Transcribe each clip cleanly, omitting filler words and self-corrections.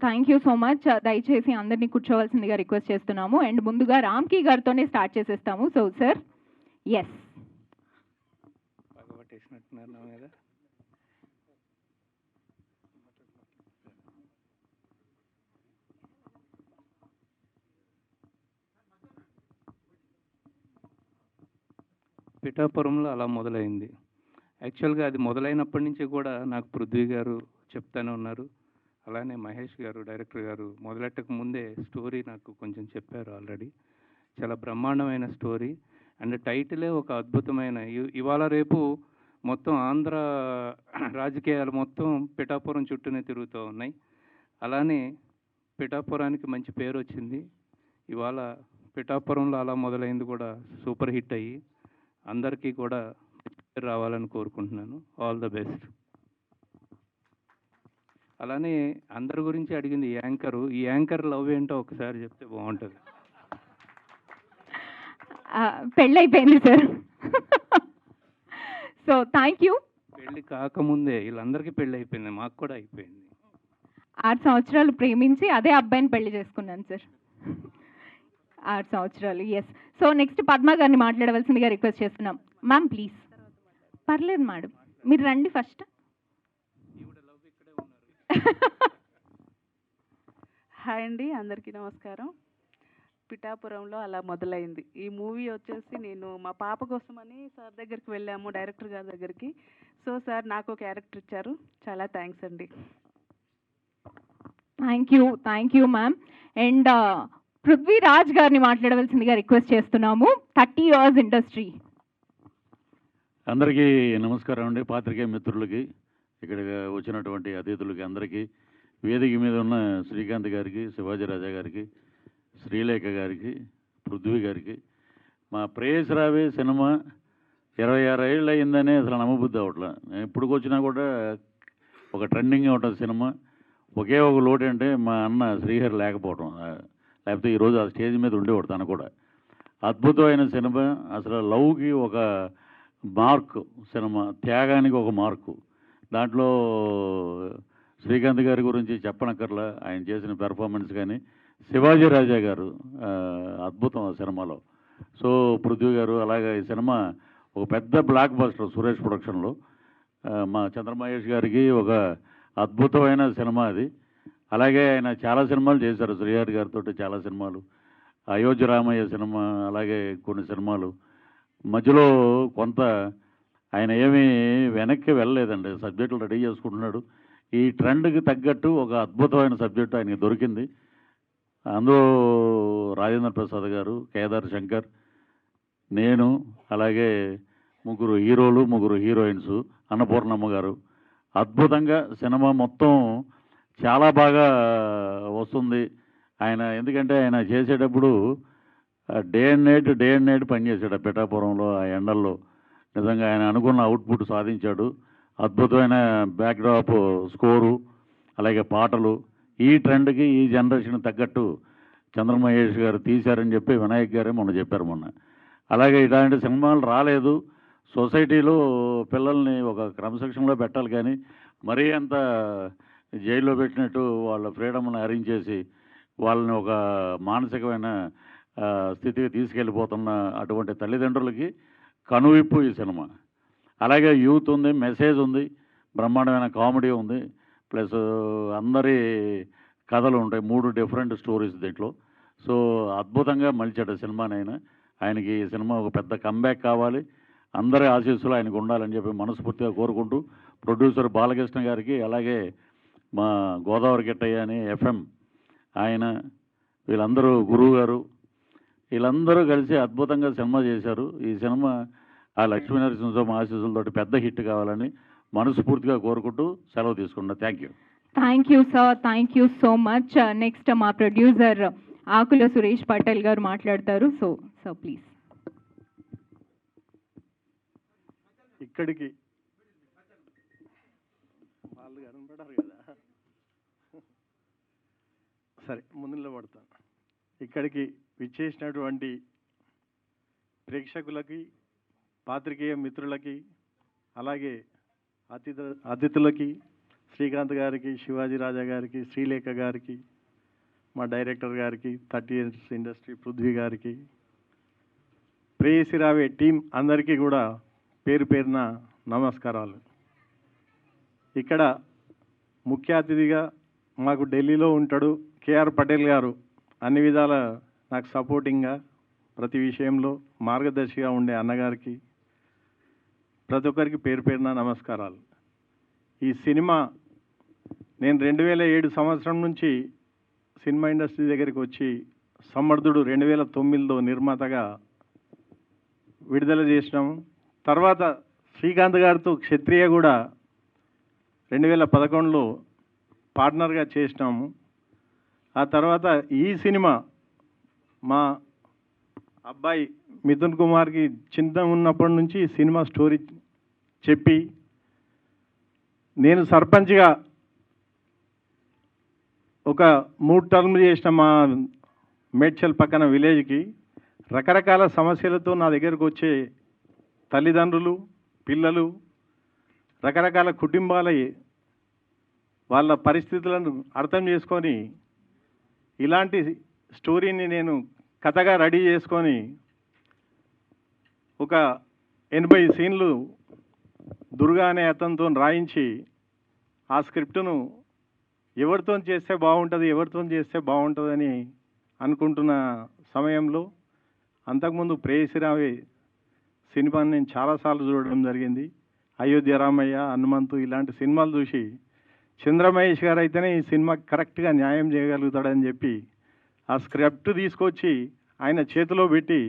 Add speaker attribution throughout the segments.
Speaker 1: Thank you so much. దయచేసి అందరినీ కూర్చోవలసిందిగా రిక్వెస్ట్ చేస్తున్నాము. అండ్ ముందుగా రామ్కి గారితోనే స్టార్ట్ చేసేస్తాము. So sir, yes.
Speaker 2: పిఠాపురంలో అలా మొదలైంది. యాక్చువల్గా అది మొదలైనప్పటి నుంచి కూడా నాకు పృథ్వీ గారు చెప్తానే ఉన్నారు, అలానే మహేష్ గారు డైరెక్టర్ గారు మొదలెట్టక ముందే స్టోరీ నాకు కొంచెం చెప్పారు ఆల్రెడీ. చాలా బ్రహ్మాండమైన స్టోరీ అండ్ టైటిలే ఒక అద్భుతమైన. ఇవాళ రేపు మొత్తం ఆంధ్ర రాజకీయాలు మొత్తం పిఠాపురం చుట్టూనే తిరుగుతూ ఉన్నాయి. అలానే పిఠాపురానికి మంచి పేరు వచ్చింది. ఇవాళ పిఠాపురంలో అలా మొదలైంది కూడా సూపర్ హిట్ అయ్యి అందరికీ కూడా రావాలని కోరుకుంటున్నాను. All the best. అలానే అందరి గురించి అడిగింది యాంకరు. ఈ యాంకర్ లవ్ ఏంటో ఒకసారి చెప్తే బాగుంటుంది.
Speaker 1: పెళ్ళైపోయింది సార్. So thank you.
Speaker 2: పెళ్ళి కాకముందే వీళ్ళందరికీ పెళ్ళి అయిపోయింది, మాకు కూడా అయిపోయింది.
Speaker 1: 6 సంవత్సరాలు ప్రేమించి అదే అబ్బాయిని పెళ్లి చేసుకున్నాను సార్. 6 సంవత్సరాలు. ఎస్. సో నెక్స్ట్ పద్మ గారిని మాట్లాడవలసిందిగా రిక్వెస్ట్ చేస్తున్నాం. Ma'am please. పర్లేదు మేడం, మీరు రండి ఫస్ట్.
Speaker 3: హాయ్ అండి, అందరికీ నమస్కారం. పిఠాపురంలో అలా మొదలైంది ఈ మూవీ వచ్చేసి, నేను మా పాప కోసమని సార్ దగ్గరికి వెళ్ళాము, డైరెక్టర్ గారి దగ్గరికి. సో సార్ నాకు ఒక క్యారెక్టర్ ఇచ్చారు, చాలా థ్యాంక్స్ అండి.
Speaker 1: Thank you ma'am. And Prithviraj గారిని మాట్లాడవలసిందిగా రిక్వెస్ట్ చేస్తున్నాము. 30 years ఇండస్ట్రీ.
Speaker 4: అందరికీ నమస్కారం అండి. పాత్రికేయ మిత్రులకి, ఇక్కడ వచ్చినటువంటి అతిథులకి అందరికీ, వేదిక మీద ఉన్న శ్రీకాంత్ గారికి, శివాజీ రాజా గారికి, శ్రీలేఖ గారికి, పృథ్వీ గారికి. మా ప్రేయస్రావే సినిమా 26 ఏళ్ళు అయిందనే అసలు నమ్మబుద్ధి అవట్లా. ఎప్పుడు వచ్చినా కూడా ఒక ట్రెండింగ్ ఉంటుంది సినిమా. ఒకే ఒక లోటు అంటే మా అన్న శ్రీహరి లేకపోవడం, లేకపోతే ఈరోజు ఆ స్టేజ్ మీద ఉండేవాడు తను కూడా. అద్భుతమైన సినిమా. అసలు లవ్కి ఒక మార్కు సినిమా, త్యాగానికి ఒక మార్కు. దాంట్లో శ్రీకాంత్ గారి గురించి చెప్పనక్కర్లా, ఆయన చేసిన పెర్ఫార్మెన్స్ కానీ. శివాజీ రాజా గారు అద్భుతం ఆ సినిమాలో. సో పృథ్వీ గారు, అలాగే ఈ సినిమా ఒక పెద్ద బ్లాక్ బస్టర్ సురేష్ ప్రొడక్షన్లో. మా చంద్రమహేష్ గారికి ఒక అద్భుతమైన సినిమా అది. అలాగే ఆయన చాలా సినిమాలు చేశారు శ్రీహరి గారితో, చాలా సినిమాలు. అయోధ్య రామయ్య సినిమా, అలాగే కొన్ని సినిమాలు. మధ్యలో కొంత ఆయన ఏమీ వెనక్కి వెళ్ళలేదండి, సబ్జెక్టులు రెడీ చేసుకుంటున్నాడు. ఈ ట్రెండ్కి తగ్గట్టు ఒక అద్భుతమైన సబ్జెక్టు ఆయనకి దొరికింది. అందులో రాజేంద్ర ప్రసాద్ గారు, కేదార్ శంకర్, నేను, అలాగే 3 హీరోలు, 3 హీరోయిన్స్, అన్నపూర్ణమ్మ గారు. అద్భుతంగా సినిమా మొత్తం చాలా బాగా వస్తుంది. ఆయన ఎందుకంటే ఆయన చేసేటప్పుడు డే అండ్ నైట్ పనిచేశాడు పిఠాపురంలో ఆ ఎండల్లో. నిజంగా ఆయన అనుకున్న అవుట్పుట్ సాధించాడు. అద్భుతమైన బ్యాక్డ్రాప్ స్కోరు, అలాగే పాటలు. ఈ ట్రెండ్కి, ఈ జనరేషన్ తగ్గట్టు చంద్రమహేష్ గారు తీశారని చెప్పి వినాయక్ గారే మొన్న చెప్పారు మొన్న. అలాగే ఇలాంటి సినిమాలు రాలేదు. సొసైటీలో పిల్లల్ని ఒక క్రమశిక్షణలో పెట్టాలి, కానీ మరీ అంత జైల్లో పెట్టినట్టు వాళ్ళ ఫ్రీడమ్ని హరించేసి వాళ్ళని ఒక మానసికమైన స్థితికి తీసుకెళ్ళిపోతున్న అటువంటి తల్లిదండ్రులకి కనువిప్పు ఈ సినిమా. అలాగే యూత్ ఉంది, మెసేజ్ ఉంది, బ్రహ్మాండమైన కామెడీ ఉంది, ప్లస్ అందరి కథలు ఉంటాయి. 3 డిఫరెంట్ స్టోరీస్ దీంట్లో. సో అద్భుతంగా మలిచాడు సినిమానైనా. ఆయనకి ఈ సినిమా ఒక పెద్ద కంబ్యాక్ కావాలి, అందరి ఆశీస్సులు ఆయనకు ఉండాలని చెప్పి మనస్ఫూర్తిగా కోరుకుంటూ, ప్రొడ్యూసర్ బాలకృష్ణ గారికి, అలాగే మా గోదావరి గిట్టయ్య అని FM ఆయన, వీళ్ళందరూ, గురువు గారు, వీళ్ళందరూ కలిసి అద్భుతంగా సినిమా చేశారు. ఈ సినిమా ఆ లక్ష్మీనరసింహస్వామి ఆశీస్సులతో పెద్ద హిట్ కావాలని మనస్ఫూర్తిగా కోరుకుంటూ సెలవు తీసుకున్నా.
Speaker 1: Thank you sir. Thank you so much. Next మా ప్రొడ్యూసర్ ఆకుల సురేష్ పటేల్ గారు మాట్లాడతారు. So sir please.
Speaker 5: ఇక్కడికి వాళ్ళు కనపడారు కదా, సరే ముందు నిలబడతాను. ఇక్కడికి విచ్చేసినటువంటి ప్రేక్షకులకి, పాత్రికేయ మిత్రులకి, అలాగే అతిథులకి, శ్రీకాంత్ గారికి, శివాజీ రాజా గారికి, శ్రీలేఖ గారికి, మా డైరెక్టర్ గారికి, 30 ఇయర్స్ ఇండస్ట్రీ పృథ్వీ గారికి, ప్రేయసి రావే టీం అందరికీ కూడా పేరు పేరున నమస్కారాలు. ఇక్కడ ముఖ్య అతిథిగా మాకు ఢిల్లీలో ఉంటాడు కేఆర్ పటేల్ గారు, అన్ని విధాల నాకు సపోర్టింగ్గా ప్రతి విషయంలో మార్గదర్శిగా ఉండే అన్నగారికి ప్రతి ఒక్కరికి పేరు పేరున నమస్కారాలు. ఈ సినిమా నేను 2007 సంవత్సరం నుంచి సినిమా ఇండస్ట్రీ దగ్గరికి వచ్చి సమర్థుడు 2009లో నిర్మాతగా విడుదల చేసినాము. తర్వాత శ్రీకాంత్ గారితో క్షత్రియ కూడా 2011లో పార్ట్నర్గా చేసినాము. ఆ తర్వాత ఈ సినిమా మా అబ్బాయి మిథున్ కుమార్కి చిన్న ఉన్నప్పటి నుంచి సినిమా స్టోరీ చెప్పి నేను సర్పంచ్గా ఒక 3 టర్మ్లు చేసిన మా మేడ్చల్ పక్కన విలేజ్కి రకరకాల సమస్యలతో నా దగ్గరకు వచ్చే తల్లిదండ్రులు, పిల్లలు, రకరకాల కుటుంబాల వాళ్ళ పరిస్థితులను అర్థం చేసుకొని ఇలాంటి స్టోరీని నేను కథగా రెడీ చేసుకొని ఒక 80 సీన్లు దుర్గా అనే అతనితో రాయించి ఆ స్క్రిప్టును ఎవరితో చేస్తే బాగుంటుందని అనుకుంటున్న సమయంలో అంతకుముందు ప్రేయసిరావే సినిమాని నేను చాలాసార్లు చూడడం జరిగింది. అయోధ్య రామయ్య, హనుమంతు ఇలాంటి సినిమాలు చూసి చంద్రమహేష్ గారు అయితేనే ఈ సినిమా కరెక్ట్గా న్యాయం చేయగలుగుతాడని చెప్పి ఆ స్క్రిప్ట్ తీసుకొచ్చి ఆయన చేతిలో పెట్టి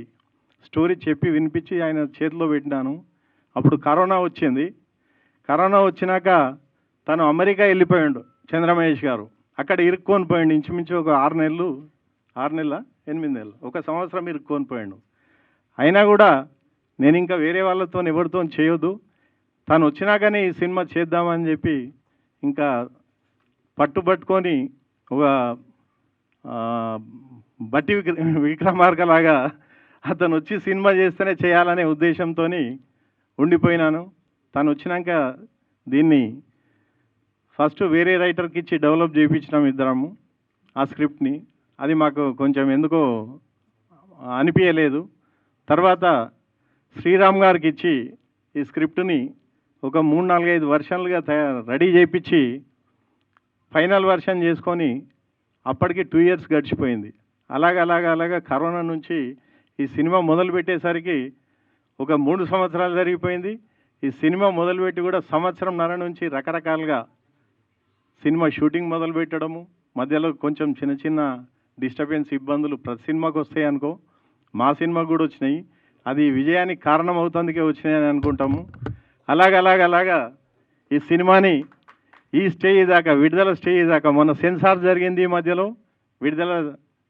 Speaker 5: స్టోరీ చెప్పి వినిపించి ఆయన చేతిలో పెట్టినాను. అప్పుడు కరోనా వచ్చింది. కరోనా వచ్చినాక తను అమెరికా వెళ్ళిపోయాడు చంద్రమహేష్ గారు. అక్కడ ఇరుక్కొని పోయాడు ఇంచుమించు ఒక 8 నెలలు, 1 సంవత్సరం ఇరుక్కొని పోయాడు. అయినా కూడా నేను ఇంకా వేరే వాళ్ళతో ఎవరితో చేయొద్దు, తను వచ్చినాకనే ఈ సినిమా చేద్దామని చెప్పి ఇంకా పట్టుబట్టుకొని ఒక బట్టి విక్రమార్కలాగా అతను వచ్చి సినిమా చేస్తేనే చేయాలనే ఉద్దేశంతో ఉండిపోయినాను. తను వచ్చినాక దీన్ని ఫస్ట్ వేరే రైటర్కి ఇచ్చి డెవలప్ చేయించినాం ఇద్దరము ఆ స్క్రిప్ట్ని. అది మాకు కొంచెం ఎందుకో అనిపించలేదు. తర్వాత శ్రీరామ్ గారికి ఇచ్చి ఈ స్క్రిప్ట్ని ఒక 3-4-5 వర్షన్లుగా రెడీ చేయించి ఫైనల్ వర్షన్ చేసుకొని అప్పటికి 2 ఇయర్స్ గడిచిపోయింది. అలాగా కరోనా నుంచి ఈ సినిమా మొదలుపెట్టేసరికి ఒక 3 సంవత్సరాలు జరిగిపోయింది. ఈ సినిమా మొదలుపెట్టి కూడా 1.5 సంవత్సరం నుంచి రకరకాలుగా సినిమా షూటింగ్ మొదలుపెట్టడము, మధ్యలో కొంచెం చిన్న డిస్టర్బెన్స్ ఇబ్బందులు ప్రతి సినిమాకి వస్తాయి అనుకో, మా సినిమాకు కూడా వచ్చినాయి. అది విజయానికి కారణం అవుతుందికే వచ్చినాయని అనుకుంటాము. అలాగా ఈ సినిమాని ఈ స్టేజ్ దాకా, విడుదల స్టేజ్ దాకా, మొన్న సెన్సార్ జరిగింది, ఈ మధ్యలో విడుదల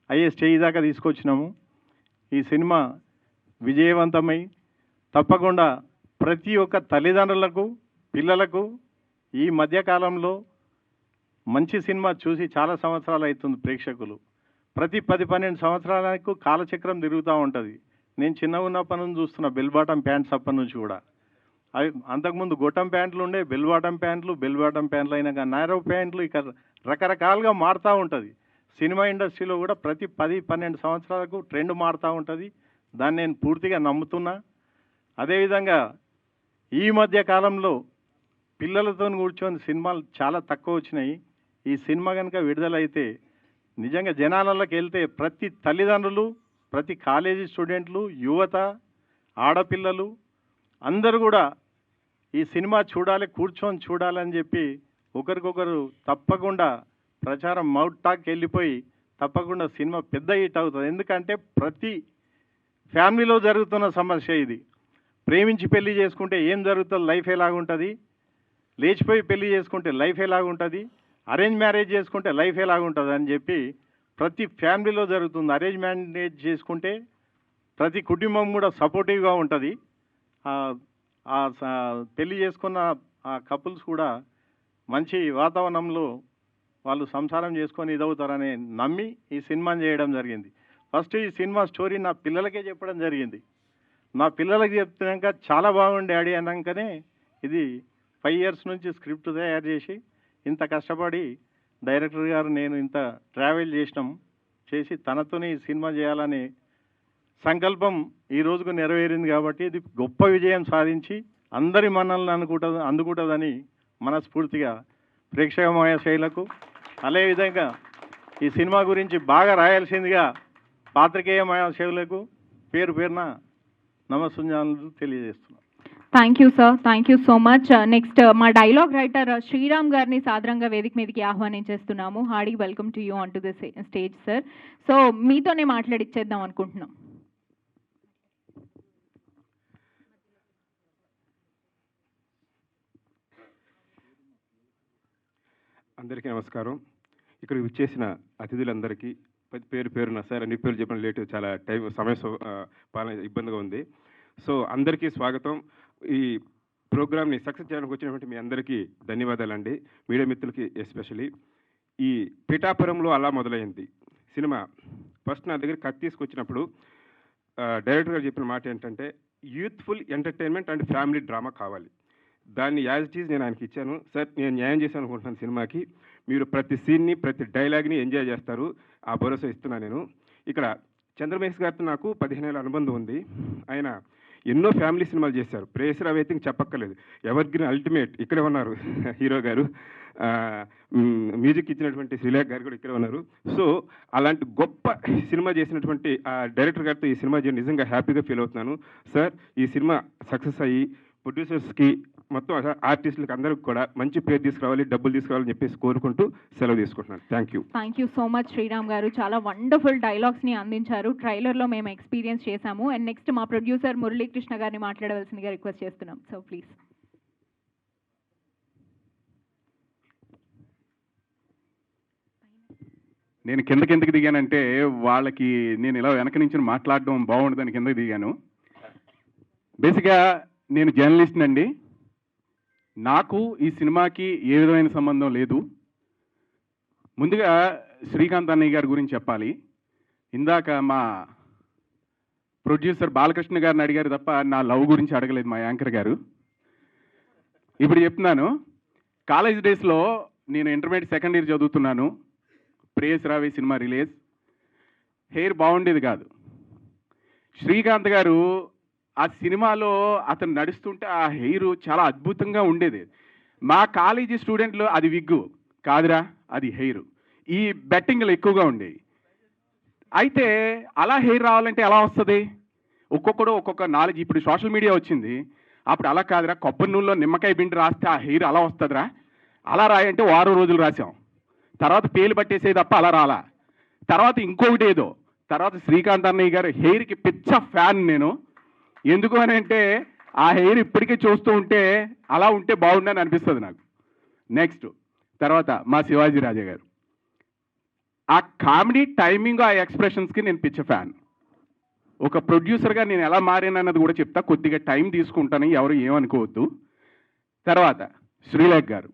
Speaker 5: అయ్యే స్టేజ్ దాకా తీసుకొచ్చినాము. ఈ సినిమా విజయవంతమై తప్పకుండా ప్రతి ఒక్క తల్లిదండ్రులకు, పిల్లలకు ఈ మధ్యకాలంలో మంచి సినిమా చూసి చాలా సంవత్సరాలు అవుతుంది. ప్రేక్షకులు ప్రతి 10-12 సంవత్సరాలకు కాలచక్రం తిరుగుతూ ఉంటుంది. నేను చిన్నగా ఉన్నప్పటి నుంచి చూస్తున్నా బెల్ బాటమ్ ప్యాంట్స్ అప్పటి నుంచి కూడా. అవి అంతకుముందు గొట్టం ప్యాంట్లు ఉండే, బెల్ బాటమ్ ప్యాంట్లు అయినాక నారో ప్యాంట్లు, ఇక రకరకాలుగా మారుతూ ఉంటుంది. సినిమా ఇండస్ట్రీలో కూడా ప్రతి 10-12 సంవత్సరాలకు ట్రెండ్ మారుతూ ఉంటుంది. దాన్ని నేను పూర్తిగా నమ్ముతున్నా. అదేవిధంగా ఈ మధ్య కాలంలో పిల్లలతో కూర్చొని సినిమాలు చాలా తక్కువ వచ్చినాయి. ఈ సినిమా కనుక విడుదలైతే నిజంగా జనాలలోకి వెళ్తే ప్రతి తల్లిదండ్రులు, ప్రతి కాలేజీ స్టూడెంట్లు, యువత, ఆడపిల్లలు అందరూ కూడా ఈ సినిమా చూడాలి, కూర్చొని చూడాలని చెప్పి ఒకరికొకరు తప్పకుండా ప్రచారం మౌత్ టాక్ వెళ్ళిపోయి తప్పకుండా సినిమా పెద్ద హిట్ అవుతుంది. ఎందుకంటే ప్రతి ఫ్యామిలీలో జరుగుతున్న సమస్య ఇది. ప్రేమించి పెళ్లి చేసుకుంటే ఏం జరుగుతుంది, లైఫ్ ఎలాగుంటుంది, లేచిపోయి పెళ్లి చేసుకుంటే లైఫ్ ఎలాగుంటుంది, అరేంజ్ మ్యారేజ్ చేసుకుంటే లైఫ్ ఎలాగుంటుంది అని చెప్పి ప్రతి ఫ్యామిలీలో జరుగుతుంది. అరేంజ్ మ్యారేజ్ చేసుకుంటే ప్రతి కుటుంబం కూడా సపోర్టివ్గా ఉంటుంది. పెళ్లి చేసుకున్న ఆ కపుల్స్ కూడా మంచి వాతావరణంలో వాళ్ళు సంసారం చేసుకొని ఇదవుతారని నమ్మి ఈ సినిమాని చేయడం జరిగింది. ఫస్ట్ ఈ సినిమా స్టోరీ నా పిల్లలకే చెప్పడం జరిగింది. నా పిల్లలకి చెప్తున్నాక చాలా బాగుంది డాడీ అన్నాకనే ఇది 5 ఇయర్స్ నుంచి స్క్రిప్ట్ తయారు చేసి ఇంత కష్టపడి డైరెక్టర్ గారు నేను ఇంత ట్రావెల్ చేసి తనతోని ఈ సినిమా చేయాలనే సంకల్పం ఈ రోజుకు నెరవేరింది కాబట్టి ఇది గొప్ప విజయం సాధించి అందరి మన్నలను అందుకుంటుందని మనస్ఫూర్తిగా ప్రేక్షక మహాశైలకు అదేవిధంగా ఈ సినిమా గురించి బాగా రాయాల్సిందిగా పాత్రికేయ మహాశైలకు పేరు పేరున నమస్సుంజాలు తెలియజేస్తున్నాను.
Speaker 1: Thank you sir, thank you so much. Next మా డైలాగ్ రైటర్ శ్రీరామ్ గారిని సాదరంగా వేదిక మీదకి ఆహ్వానించేస్తున్నాము. Hearty welcome to you on to the stage sir. So మీతోనే మాట్లాడిచ్చేద్దాం అనుకుంటున్నాం.
Speaker 6: అందరికీ నమస్కారం. ఇక్కడ వచ్చేసిన అతిథులందరికీ పేరు పేరున సార్ అన్ని పేరు చెప్పిన లేట్ చాలా సమయం పాలన ఇబ్బందిగా ఉంది. సో అందరికీ స్వాగతం. ఈ ప్రోగ్రామ్ని సక్సెస్ చేయడానికి వచ్చినటువంటి మీ అందరికీ ధన్యవాదాలండి. మీడియా మిత్రులకి ఎస్పెషలీ. ఈ పిఠాపురంలో అలా మొదలైంది సినిమా. ఫస్ట్ నా దగ్గర కథ తీసుకొచ్చినప్పుడు డైరెక్టర్ గారు చెప్పిన మాట ఏంటంటే youthful entertainment and family drama కావాలి. దాన్ని యాజ్ ఇట్ ఈజ్ నేను ఆయనకి ఇచ్చాను. సార్ నేను న్యాయం చేశాను అనుకుంటున్నాను సినిమాకి. మీరు ప్రతి సీన్ని ప్రతి డైలాగ్ని ఎంజాయ్ చేస్తారు, ఆ భరోసా ఇస్తున్నాను నేను. ఇక్కడ చంద్రమేష్ గారితో నాకు 15 ఏళ్ళ అనుబంధం ఉంది. ఆయన ఎన్నో ఫ్యామిలీ సినిమాలు చేశారు. ప్రేయసరావు అయితే చెప్పక్కర్లేదు, ఎవర్ గ్రీన్ అల్టిమేట్ ఇక్కడే ఉన్నారు హీరో గారు. మ్యూజిక్ ఇచ్చినటువంటి శ్రీలేఖ గారు కూడా ఇక్కడే ఉన్నారు. సో అలాంటి గొప్ప సినిమా చేసినటువంటి ఆ డైరెక్టర్ గారితో ఈ సినిమా చేయడం నిజంగా హ్యాపీగా ఫీల్ అవుతున్నాను. సార్ ఈ సినిమా సక్సెస్ అయ్యి ప్రొడ్యూసర్స్కి మొత్తం ఆర్టిస్టులకు అందరికి కూడా మంచి పేరు తీసుకురావాలి, డబ్బులు తీసుకురావాలని చెప్పేసి కోరుకుంటూ సెలవు తీసుకుంటున్నాను. Thank you.
Speaker 1: Thank you so much Sriram garu. చాలా వండర్ఫుల్ డైలాగ్స్ని అందించారు. ట్రైలర్లో మేము ఎక్స్పీరియన్స్ చేశాము. అండ్ నెక్స్ట్ మా ప్రొడ్యూసర్ మురళీకృష్ణ గారిని మాట్లాడవలసిందిగా రిక్వెస్ట్ చేస్తున్నాం. So please.
Speaker 7: నేను కిందకి దిగానంటే వాళ్ళకి నేను ఇలా వెనక నుంచి మాట్లాడడం బాగుండదని కిందకి దిగాను. బేసిక్గా నేను జర్నలిస్ట్ అండి. నాకు ఈ సినిమాకి ఏ విధమైన సంబంధం లేదు. ముందుగా శ్రీకాంత్ అన్నయ్య గారి గురించి చెప్పాలి. ఇందాక మా ప్రొడ్యూసర్ బాలకృష్ణ గారిని అడిగారు తప్ప నా లవ్ గురించి అడగలేదు మా యాంకర్ గారు. ఇప్పుడు చెప్తున్నాను. కాలేజ్ డేస్లో నేను ఇంటర్మీడియట్ సెకండ్ ఇయర్ చదువుతున్నాను. ప్రేయసరావు సినిమా రిలీజ్. హెయిర్ బాగుండేది కాదు. శ్రీకాంత్ గారు ఆ సినిమాలో అతను నడుస్తుంటే ఆ హెయిర్ చాలా అద్భుతంగా ఉండేది. మా కాలేజీ స్టూడెంట్లు అది విగ్గు కాదురా, అది హెయిర్. ఈ బెట్టింగ్లు ఎక్కువగా ఉండేవి. అయితే అలా హెయిర్ రావాలంటే ఎలా వస్తుంది? ఒక్కొక్కడు ఒక్కొక్క నాలెడ్జ్. ఇప్పుడు సోషల్ మీడియా వచ్చింది. అప్పుడు అలా కాదురా, కొబ్బరి నూనెలో నిమ్మకాయ పిండి రాస్తే ఆ హెయిర్ అలా వస్తుందిరా. అలా రాయంటే 6 రోజులు రాసాం. తర్వాత పేలు పట్టేసేది తప్ప అలా రాలా. తర్వాత ఇంకొకటి ఏదో. తర్వాత శ్రీకాంత్ అన్నయ్య గారు హెయిర్కి పిచ్చ ఫ్యాన్ నేను. ఎందుకు అని అంటే ఆ హెయిర్ ఇప్పటికీ చూస్తూ ఉంటే అలా ఉంటే బాగుండని అనిపిస్తుంది నాకు. నెక్స్ట్ తర్వాత మా శివాజీ రాజా గారు. ఆ కామెడీ టైమింగ్, ఆ ఎక్స్ప్రెషన్స్కి నేను పిచ్చ ఫ్యాన్. ఒక ప్రొడ్యూసర్గా నేను ఎలా మారానన్నది కూడా చెప్తా. కొద్దిగా టైం తీసుకుంటాను, ఎవరు ఏమనుకోవద్దు. తర్వాత శ్రీలేఖ గారు.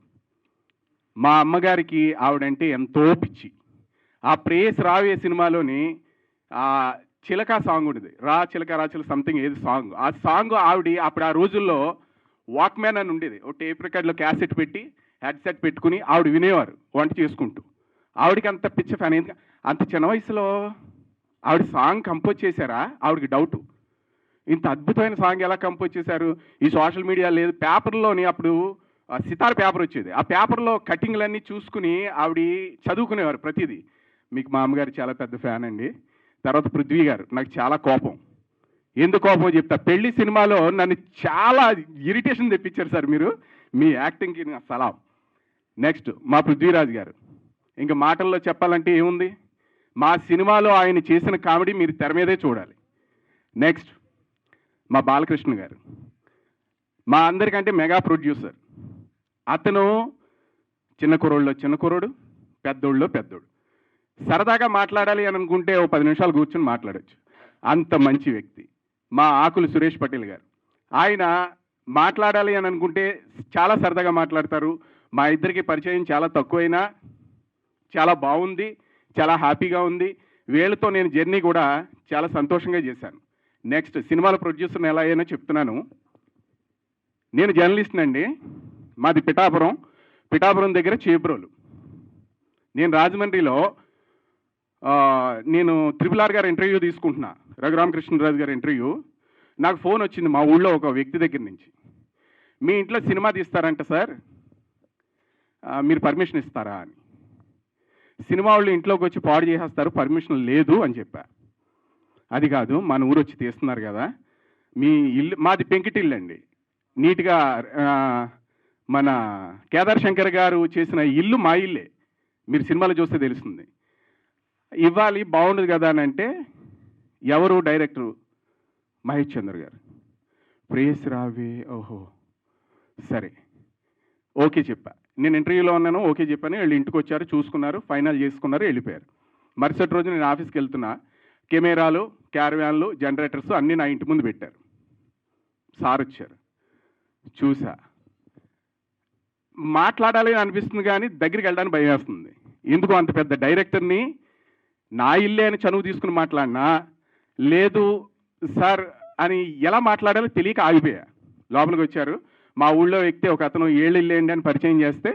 Speaker 7: మా అమ్మగారికి ఆవిడంటే ఎంతో పిచ్చి. ఆ ప్రేయసరావు సినిమాలోని ఆ చిలక సాంగ్ ఉండేది. రా చిలక రా చిలక సంథింగ్ ఏది సాంగ్. ఆ సాంగ్ ఆవిడ అప్పుడు ఆ రోజుల్లో వాక్మ్యాన్ అని ఉండేది. ఒక టేప్ రికార్డులో క్యాసెట్ పెట్టి హెడ్సెట్ పెట్టుకుని ఆవిడ వినేవారు వంట చేసుకుంటూ. ఆవిడకి అంత పిచ్చ ఫ్యాన్. అంత చిన్న వయసులో ఆవిడ సాంగ్ కంపోజ్ చేశారా? ఆవిడకి డౌటు, ఇంత అద్భుతమైన సాంగ్ ఎలా కంపోజ్ చేశారు? ఈ సోషల్ మీడియా లేదు. పేపర్లోని అప్పుడు సితార్ పేపర్ వచ్చేది. ఆ పేపర్లో కటింగ్లన్నీ చూసుకుని ఆవిడ చదువుకునేవారు ప్రతిదీ. మీకు మా అమ్మగారు చాలా పెద్ద ఫ్యాన్ అండి. తర్వాత పృథ్వీ గారు. నాకు చాలా కోపం. ఎందుకు కోపం చెప్తా. పెళ్లి సినిమాలో నన్ను చాలా ఇరిటేషన్ తెప్పించారు సార్ మీరు. మీ యాక్టింగ్కి సలాం. నెక్స్ట్ మా పృథ్వీరాజ్ గారు. ఇంకా మాటల్లో చెప్పాలంటే ఏముంది, మా సినిమాలో ఆయన చేసిన కామెడీ మీరు తెర మీదే చూడాలి. నెక్స్ట్ మా బాలకృష్ణ గారు. మా అందరికంటే మెగా ప్రొడ్యూసర్. అతను చిన్న కుర్రోడు, పెద్దోళ్ళలో పెద్దోడు. సరదాగా మాట్లాడాలి అని అనుకుంటే ఓ 10 నిమిషాలు కూర్చొని మాట్లాడచ్చు. అంత మంచి వ్యక్తి. మా ఆకులు సురేష్ పటేల్ గారు. ఆయన మాట్లాడాలి అని అనుకుంటే చాలా సరదాగా మాట్లాడతారు. మా ఇద్దరికి పరిచయం చాలా తక్కువైనా చాలా బాగుంది, చాలా హ్యాపీగా ఉంది. వీళ్ళతో నేను జర్నీ కూడా చాలా సంతోషంగా చేశాను. నెక్స్ట్ సినిమాల ప్రొడ్యూసర్ని ఎలా అయ్యానో చెప్తున్నాను. నేను జర్నలిస్ట్ అండి. మాది పిఠాపురం. పిఠాపురం దగ్గర చేబ్రోలు. నేను రాజమండ్రిలో నేను RRR గారి ఇంటర్వ్యూ తీసుకుంటున్నా, రఘురామకృష్ణరాజు గారి ఇంటర్వ్యూ. నాకు ఫోన్ వచ్చింది మా ఊళ్ళో ఒక వ్యక్తి దగ్గర నుంచి, మీ ఇంట్లో సినిమా తీస్తారంట సార్, మీరు పర్మిషన్ ఇస్తారా అని. సినిమా వాళ్ళు ఇంట్లోకి వచ్చి పాడు చేసేస్తారు, పర్మిషన్ లేదు అని చెప్పా. అది కాదు, మన ఊరు వచ్చి తీస్తున్నారు కదా, మీ ఇల్లు, మాది పెంకిటిల్లు అండి, నీట్గా మన కేదార్ శంకర్ గారు చేసిన ఇల్లు మా ఇల్లే, మీరు సినిమాలో చూస్తే తెలుస్తుంది, ఇవ్వాలి బాగుండదు కదా అని అంటే, ఎవరు డైరెక్టరు? మహేష్ చంద్ర గారు. ప్రేయస్ రావే, ఓహో సరే ఓకే చెప్పా. నేను ఇంటర్వ్యూలో ఉన్నాను, ఓకే చెప్పాను. వీళ్ళు ఇంటికి వచ్చారు, చూసుకున్నారు, ఫైనల్ చేసుకున్నారు, వెళ్ళిపోయారు. మరుసటి రోజు నేను ఆఫీస్కి వెళ్తున్నా, కెమెరాలు, క్యారవాన్లు, జనరేటర్స్ అన్నీ నా ఇంటి ముందు పెట్టారు. సార్ వచ్చారు, చూసా, మాట్లాడాలి అనిపిస్తుంది కానీ దగ్గరికి వెళ్ళడానికి భయం వేస్తుంది. ఎందుకు అంత పెద్ద డైరెక్టర్ని నా ఇల్లే అని చనువు తీసుకుని మాట్లాడినా, లేదు సార్ అని ఎలా మాట్లాడాలో తెలియక ఆగిపోయా. లోపలికి వచ్చారు, మా ఊళ్ళో వ్యక్తి ఒక అతను ఇల్లేండి అని పరిచయం చేస్తే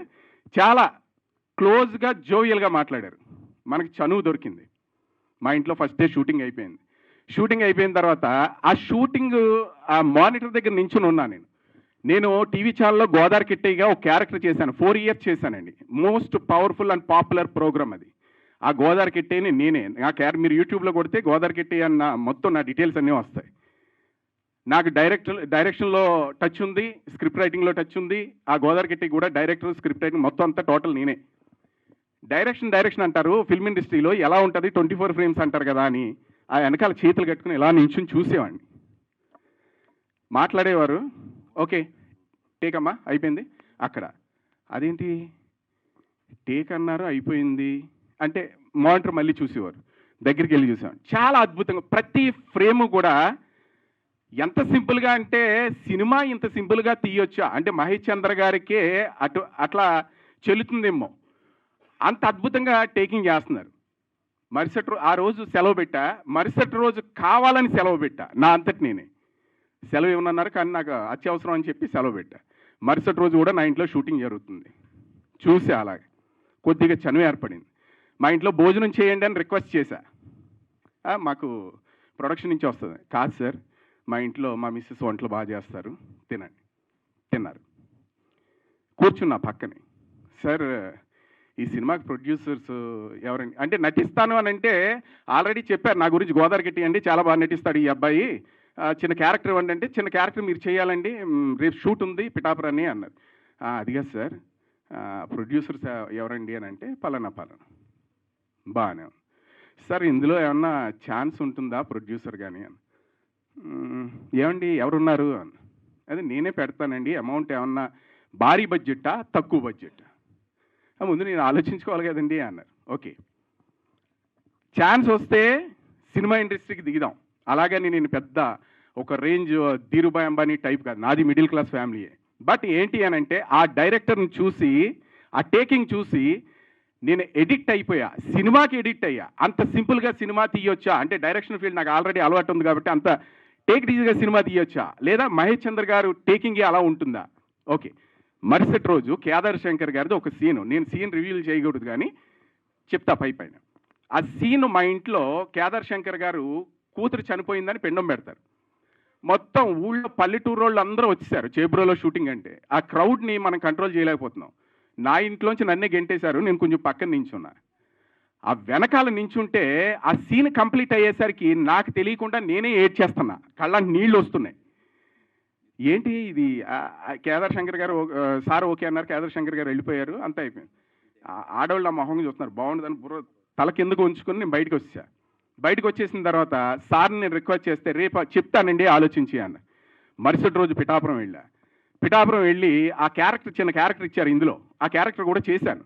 Speaker 7: చాలా క్లోజ్గా జోవియల్గా మాట్లాడారు. మనకి చనువు దొరికింది. మా ఇంట్లో ఫస్ట్ డే షూటింగ్ అయిపోయింది. షూటింగ్ అయిపోయిన తర్వాత ఆ షూటింగ్ ఆ మానిటర్ దగ్గర నించుని ఉన్నా. నేను టీవీ ఛానల్లో గోదావరి కిట్టయ్యగా ఒక క్యారెక్టర్ చేశాను, 4 years చేశానండి. Most powerful and popular programme అది. ఆ గోదావరి కిట్టయ్యని నేనే. ఆ మీరు యూట్యూబ్లో కొడితే గోదావరి కిట్టయ్య అన్న మొత్తం నా డీటెయిల్స్ అన్నీ వస్తాయి. నాకు డైరెక్షన్లో టచ్ ఉంది, స్క్రిప్ట్ రైటింగ్లో టచ్ ఉంది. ఆ గోదావరి కిట్టయ్య కూడా డైరెక్టర్, స్క్రిప్ట్ రైటింగ్ మొత్తం అంతా టోటల్ నేనే. డైరెక్షన్ అంటారు ఫిల్మ్ ఇండస్ట్రీలో, ఎలా ఉంటుంది 24 frames అంటారు కదా అని ఆ వెనకాల చేతులు కట్టుకుని ఇలా నించుని చూసేవాడిని. మాట్లాడేవారు, ఓకే టేక్ అమ్మా అయిపోయింది. అక్కడ అదేంటి టేక్ అన్నారు అయిపోయింది అంటే మానిటర్ మళ్ళీ చూసేవారు, దగ్గరికి వెళ్ళి చూసేవాడు. చాలా అద్భుతంగా ప్రతి ఫ్రేము కూడా ఎంత సింపుల్గా అంటే, సినిమా ఇంత సింపుల్గా తీయొచ్చా అంటే మహేష్ చంద్ర గారికే అట్లా చెల్లుతుందేమో, అంత అద్భుతంగా టేకింగ్ చేస్తున్నారు. ఆ రోజు సెలవు పెట్టా, మరుసటి రోజు కావాలని సెలవు పెట్టా, నా అంతటి నేనే. సెలవు ఏమన్నారు కానీ నాకు అత్యవసరం అని చెప్పి సెలవు పెట్టా. మరుసటి రోజు కూడా నా ఇంట్లో షూటింగ్ జరుగుతుంది. చూసే అలాగే కొద్దిగా చనువు ఏర్పడింది. మా ఇంట్లో భోజనం చేయండి అని రిక్వెస్ట్ చేశా. మాకు ప్రొడక్షన్ నుంచి వస్తుంది, కాదు సార్ మా ఇంట్లో మా మిస్సెస్ వంటలు బాగా చేస్తారు, తినండి. తిన్నారు. కూర్చున్నా పక్కనే. సార్ ఈ సినిమాకి ప్రొడ్యూసర్స్ ఎవరండి అంటే, నటిస్తాను అని అంటే ఆల్రెడీ చెప్పారు నా గురించి, గోదావరి కిట్టి అండి చాలా బాగా నటిస్తాడు ఈ అబ్బాయి, చిన్న క్యారెక్టర్ ఇవ్వండి అంటే, చిన్న క్యారెక్టర్ మీరు చేయాలండి, రేపు షూట్ ఉంది పిఠాపురాన్ని అన్నారు. అదిగా సార్ ప్రొడ్యూసర్స్ ఎవరండి అని అంటే, పలానా. బాగానే సార్ ఇందులో ఏమన్నా ఛాన్స్ ఉంటుందా ప్రొడ్యూసర్ కానీ అని. ఏమండి ఎవరున్నారు అని. అది నేనే పెడతానండి, అమౌంట్ ఏమన్నా భారీ బడ్జెట్టా తక్కువ బడ్జెట్టా, ముందు నేను ఆలోచించుకోవాలి కదండి అన్నారు. ఓకే ఛాన్స్ వస్తే సినిమా ఇండస్ట్రీకి దిగుదాం, అలాగని నేను పెద్ద ఒక రేంజ్ ధీరుభాయ్ అంబానీ టైప్ కాదు, నాది మిడిల్ క్లాస్ ఫ్యామిలీయే. బట్ ఏంటి అని అంటే, ఆ డైరెక్టర్ని చూసి ఆ టేకింగ్ చూసి నేను ఎడిక్ట్ అయిపోయా, సినిమాకి ఎడిక్ట్ అయ్యా. అంత సింపుల్గా సినిమా తీయొచ్చా అంటే, డైరెక్షన్ ఫీల్డ్ నాకు ఆల్రెడీ అలవాటు ఉంది కాబట్టి అంత టేక్ ఈజీగా సినిమా తీయొచ్చా, లేదా మహేష్ చంద్ర గారు టేకింగ్ అలా ఉంటుందా. ఓకే మరుసటి రోజు కేదార్ శంకర్ గారిది ఒక సీను, నేను సీన్ రివీల్ చేయకూడదు కానీ చెప్తా పైన. ఆ సీన్ మా ఇంట్లో కేదార్ శంకర్ గారు కూతురు చనిపోయిందని పిండం పెడతారు. మొత్తం ఊళ్ళో పల్లెటూరు వాళ్ళు అందరూ వచ్చేసారు చేబ్రోలో షూటింగ్ అంటే. ఆ క్రౌడ్ని మనం కంట్రోల్ చేయలేకపోతున్నాం. నా ఇంట్లోంచి నన్నే గెంటేశారు, నేను కొంచెం పక్కన నించున్నా. ఆ వెనకాల నించుంటే ఆ సీన్ కంప్లీట్ అయ్యేసరికి నాకు తెలియకుండా నేనే ఏడ్చేస్తున్నా, కళ్ళంటి నీళ్ళు వస్తున్నాయి. ఏంటి ఇది, కేదార్ శంకర్ గారు సార్ ఓకే అన్నారు, కేదార్ శంకర్ గారు వెళ్ళిపోయారు, అంతా అయిపోయింది. ఆడవాళ్ళు ఆ మొహం చూస్తున్నారు, బాగుండదని బుర్ర తల కిందకు ఉంచుకొని నేను బయటకు వచ్చా. బయటకు వచ్చేసిన తర్వాత సార్ని నేను రిక్వెస్ట్ చేస్తే, రేపు చెప్తానండి ఆలోచించి అన్న. మరుసటి రోజు పిఠాపురం వెళ్ళి ఆ క్యారెక్టర్, చిన్న క్యారెక్టర్ ఇచ్చారు ఇందులో, ఆ క్యారెక్టర్ కూడా చేశాను.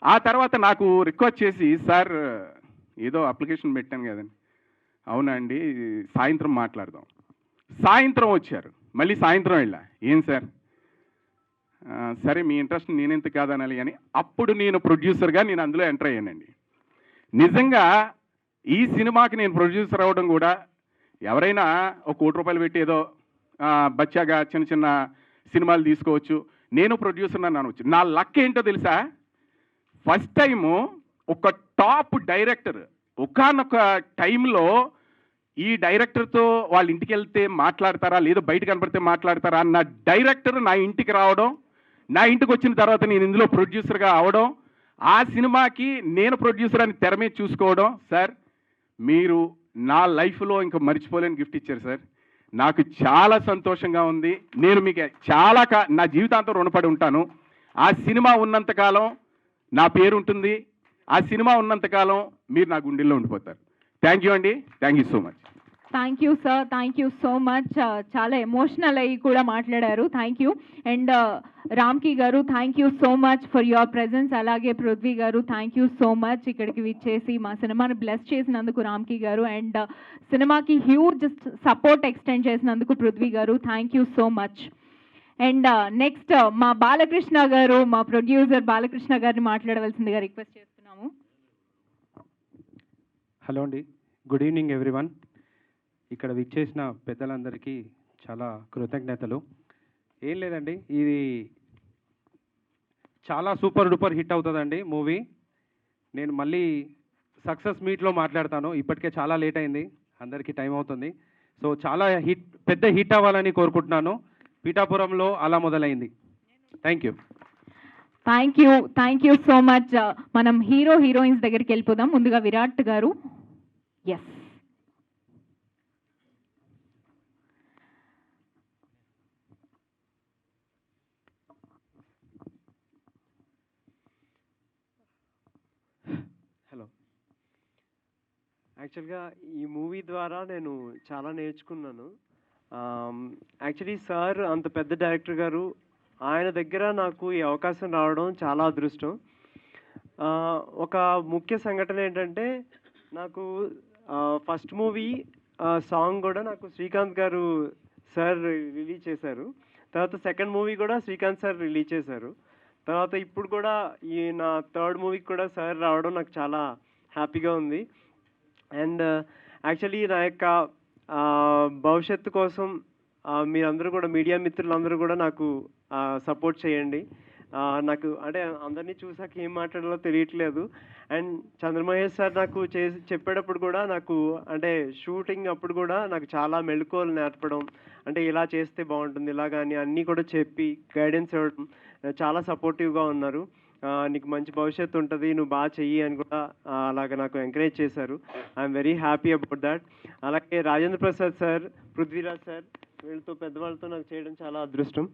Speaker 7: ఆ తర్వాత నాకు రిక్వెస్ట్ చేసి, సార్ ఏదో అప్లికేషన్ పెట్టాను కదండి. అవునా అండి, సాయంత్రం మాట్లాడదాం. సాయంత్రం వచ్చారు, మళ్ళీ సాయంత్రం వెళ్ళా. ఏం సార్, సరే మీ ఇంట్రెస్ట్ నేనెంత కాదనాలి అని. అప్పుడు నేను ప్రొడ్యూసర్గా నేను అందులో ఎంటర్ అయ్యానండి. నిజంగా ఈ సినిమాకి నేను ప్రొడ్యూసర్ అవ్వడం కూడా, ఎవరైనా ఒక ₹1 కోటి పెట్టి ఏదో బచ్చాగా చిన్న చిన్న సినిమాలు తీసుకోవచ్చు, నేను ప్రొడ్యూసర్ అని అనవచ్చు. నా లక్ ఏంటో తెలుసా, ఫస్ట్ టైము ఒక టాప్ డైరెక్టర్ ఒకానొక టైంలో ఈ డైరెక్టర్తో వాళ్ళ ఇంటికి వెళ్తే మాట్లాడతారా లేదా బయట కనపడితే మాట్లాడతారా అన్న డైరెక్టర్ నా ఇంటికి రావడం, నా ఇంటికి వచ్చిన తర్వాత నేను ఇందులో ప్రొడ్యూసర్గా అవడం, ఆ సినిమాకి నేను ప్రొడ్యూసర్ అని తెర మీద చూసుకోవడం. సార్ మీరు నా లైఫ్లో ఇంకా మర్చిపోలేని గిఫ్ట్ ఇచ్చారు సార్. నాకు చాలా సంతోషంగా ఉంది. నేను మీకు చాలా నా జీవితాంతం రుణపడి ఉంటాను. ఆ సినిమా ఉన్నంతకాలం నా పేరు ఉంటుంది, ఆ సినిమా ఉన్నంతకాలం మీరు నా గుండెల్లో ఉండిపోతారు. థ్యాంక్ యూ అండి, thank you so much.
Speaker 1: Thank you sir, thank you so much. చాలా ఎమోషనల్ అయ్యి కూడా మాట్లాడారు. Thank you. అండ్ రామ్కి గారు thank you so much for your presence. అలాగే పృథ్వీ గారు థ్యాంక్ యూ సో మచ్ ఇక్కడికి విచ్చేసి మా సినిమాని బ్లెస్ చేసినందుకు రామ్కి గారు, అండ్ సినిమాకి హ్యూజ్ సపోర్ట్ ఎక్స్టెండ్ చేసినందుకు పృథ్వీ గారు thank you so much. And next మా బాలకృష్ణ గారు, మా ప్రొడ్యూసర్ బాలకృష్ణ గారిని మాట్లాడవలసిందిగా రిక్వెస్ట్ చేస్తున్నాము.
Speaker 8: హలో అండి, గుడ్ ఈవినింగ్ ఎవ్రీవన్. ఇక్కడ విచ్చేసిన పెద్దలందరికీ చాలా కృతజ్ఞతలు. ఏం లేదండి, ఇది చాలా సూపర్ డూపర్ హిట్ అవుతుందండి మూవీ. నేను మళ్ళీ సక్సెస్ మీట్లో మాట్లాడతాను. ఇప్పటికే చాలా లేట్ అయింది, అందరికీ టైం అవుతుంది. సో చాలా పెద్ద హిట్ అవ్వాలని కోరుకుంటున్నాను. పిఠాపురంలో అలా మొదలైంది. Thank you.
Speaker 1: Thank you so much. మనం హీరోయిన్స్ దగ్గరికి వెళ్ళిపోదాం. ముందుగా విరాట్ గారు. Yes,
Speaker 9: hello. యాక్చువల్గా ఈ మూవీ ద్వారా నేను చాలా నేర్చుకున్నాను. యాక్చువల్లీ సార్ అంత పెద్ద డైరెక్టర్ గారు, ఆయన దగ్గర నాకు ఈ అవకాశం రావడం చాలా అదృష్టం. ఒక ముఖ్య సంఘటన ఏంటంటే, నాకు ఫస్ట్ మూవీ సాంగ్ కూడా నాకు శ్రీకాంత్ గారు సార్ రిలీజ్ చేశారు. తర్వాత సెకండ్ మూవీ కూడా శ్రీకాంత్ సార్ రిలీజ్ చేశారు. తర్వాత ఇప్పుడు కూడా ఈ నా థర్డ్ మూవీకి కూడా సార్ రావడం నాకు చాలా హ్యాపీగా ఉంది. అండ్ యాక్చువల్లీ నా యొక్క భవిష్యత్తు కోసం మీరందరూ కూడా, మీడియా మిత్రులందరూ కూడా నాకు సపోర్ట్ చేయండి. నాకు అంటే అందరినీ చూసాక ఏం మాట్లాడాలో తెలియట్లేదు. అండ్ చంద్రమహేష్ సార్ నాకు చెప్పేటప్పుడు కూడా నాకు అంటే షూటింగ్ అప్పుడు కూడా నాకు చాలా మెళుకువలు నేర్పడం, అంటే ఇలా చేస్తే బాగుంటుంది ఇలా కానీ అన్నీ కూడా చెప్పి గైడెన్స్ ఇవ్వడం, చాలా సపోర్టివ్గా ఉన్నారు. నీకు మంచి భవిష్యత్తు ఉంటుంది, నువ్వు బాగా చెయ్యి అని కూడా అలాగ నాకు ఎంకరేజ్ చేశారు. I'm very happy about that. అలాగే రాజేంద్ర ప్రసాద్ సార్, పృథ్వీరాజ్ సార్, వీళ్ళతో పెద్దవాళ్ళతో నాకు చేయడం చాలా అదృష్టం.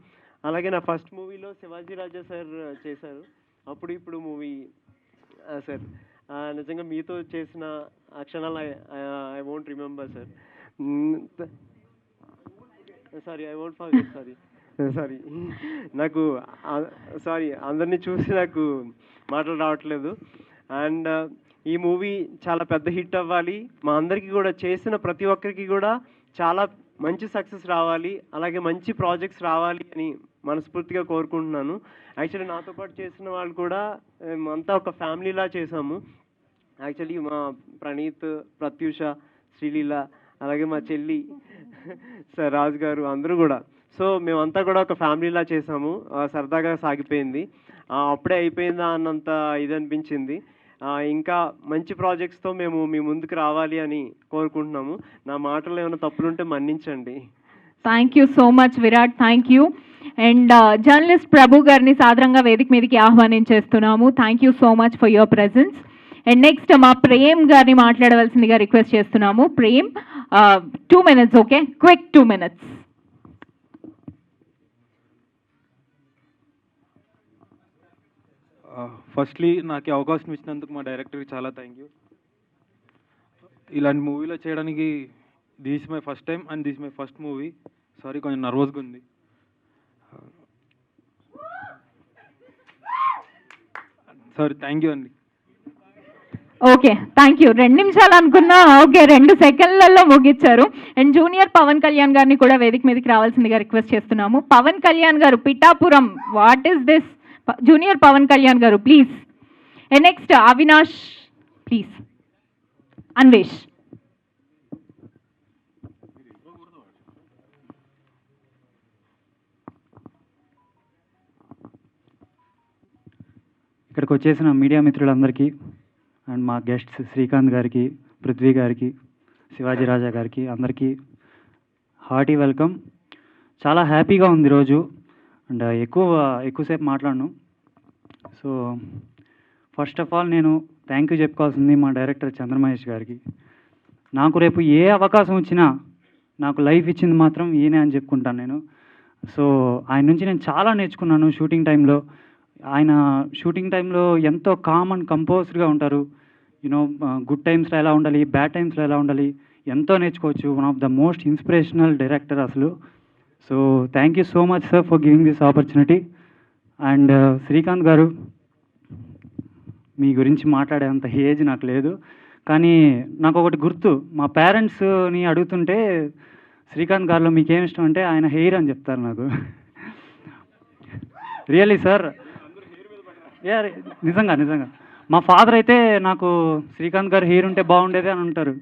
Speaker 9: అలాగే నా ఫస్ట్ మూవీలో శివాజీ రాజా సార్ చేశారు, అప్పుడు ఇప్పుడు మూవీ సార్. నిజంగా మీతో చేసిన ఆ క్షణాలు I won't remember sir. Sorry, I won't forget. Sorry నాకు సారీ అందరినీ చూసి నాకు మాటలు రావట్లేదు. అండ్ ఈ మూవీ చాలా పెద్ద హిట్ అవ్వాలి, మా అందరికీ కూడా చేసిన ప్రతి ఒక్కరికి కూడా చాలా మంచి సక్సెస్ రావాలి, అలాగే మంచి ప్రాజెక్ట్స్ రావాలి అని మనస్ఫూర్తిగా కోరుకుంటున్నాను. యాక్చువల్లీ నాతో పాటు చేసిన వాళ్ళు కూడా అంతా ఒక ఫ్యామిలీలా చేసాము. యాక్చువల్లీ మా ప్రణీత్, ప్రత్యూష, శ్రీలీల, అలాగే మా చెల్లి సార్ రాజు గారు అందరూ కూడా. సో మేమంతా కూడా ఒక ఫ్యామిలీలా చేసాము, సరదాగా సాగిపోయింది. అప్పుడే అయిపోయిందా అన్నంత ఇది అనిపించింది. ఇంకా మంచి ప్రాజెక్ట్స్తో మేము మీ ముందుకు రావాలి అని కోరుకుంటున్నాము. నా మాటల్లో ఏమైనా తప్పులుంటే మన్నించండి.
Speaker 1: Thank you so much Virat, thank you. And journalist Prabhu గారిని సాదరంగా వేదిక మీదకి ఆహ్వానించేస్తున్నాము. Thank you so much for your presence. And next మా ప్రేమ్ గారిని మాట్లాడవలసిందిగా రిక్వెస్ట్ చేస్తున్నాము. Prem, 2 minutes, okay, quick 2 minutes.
Speaker 8: Firstly నాకు ఈ అవకాశం ఇచ్చినందుకు మా డైరెక్టర్కి చాలా థ్యాంక్ యూ. ఇలాంటి మూవీలో చేయడానికి this my first time and this my first movie. Sorry, కొంచెం నర్వస్గా ఉంది. సారీ, థ్యాంక్ యూ అండి.
Speaker 1: Okay, thank you. 2 నిమిషాలు అనుకున్నా, ఓకే 2 సెకండ్లలో ముగించారు. అండ్ జూనియర్ పవన్ కళ్యాణ్ గారిని కూడా వేదిక మీదకి రావాల్సిందిగా రిక్వెస్ట్ చేస్తున్నాము. పవన్ కళ్యాణ్ గారు, Pithapuram, what is this? Junior Pawan Kalyan గారు please. And next Avinash please. Anvesh.
Speaker 10: ఇక్కడికి వచ్చేసిన మీడియా మిత్రులందరికీ అండ్ మా గెస్ట్స్ శ్రీకాంత్ గారికి, పృథ్వీ గారికి, శివాజీ రాజా గారికి అందరికీ హార్టీ వెల్కమ్. చాలా హ్యాపీగా ఉంది ఈరోజు అండ్ ఎక్కువసేపు మాట్లాడను. సో ఫస్ట్ ఆఫ్ ఆల్ నేను థ్యాంక్ యూ చెప్పుకోవాల్సింది మా డైరెక్టర్ చంద్రమహేష్ గారికి. నాకు రేపు ఏ అవకాశం వచ్చినా నాకు లైఫ్ ఇచ్చింది మాత్రం ఈయనే అని చెప్పుకుంటాను నేను. సో ఆయన నుంచి నేను చాలా నేర్చుకున్నాను షూటింగ్ టైంలో. ఆయన షూటింగ్ టైంలో ఎంతో కామ్ అండ్ కంపోజ్డ్గా ఉంటారు. యూనో గుడ్ టైమ్స్లో ఎలా ఉండాలి, బ్యాడ్ టైమ్స్లో ఎలా ఉండాలి, ఎంతో నేర్చుకోవచ్చు. One of the most inspirational director అసలు. So thank you so much sir for giving this opportunity. And Srikanth గారు, మీ గురించి మాట్లాడేంత ఏజ్ నాకు లేదు, కానీ నాకు ఒకటి గుర్తు. మా పేరెంట్స్ని అడుగుతుంటే శ్రీకాంత్ గారిలో మీకేం ఇష్టం అంటే ఆయన హెయిర్ అని చెప్తారు నాకు. రియల్లీ సార్, నిజంగా మా ఫాదర్ అయితే నాకు శ్రీకాంత్ గారు హెయిర్ ఉంటే బాగుండేది అని అంటారు.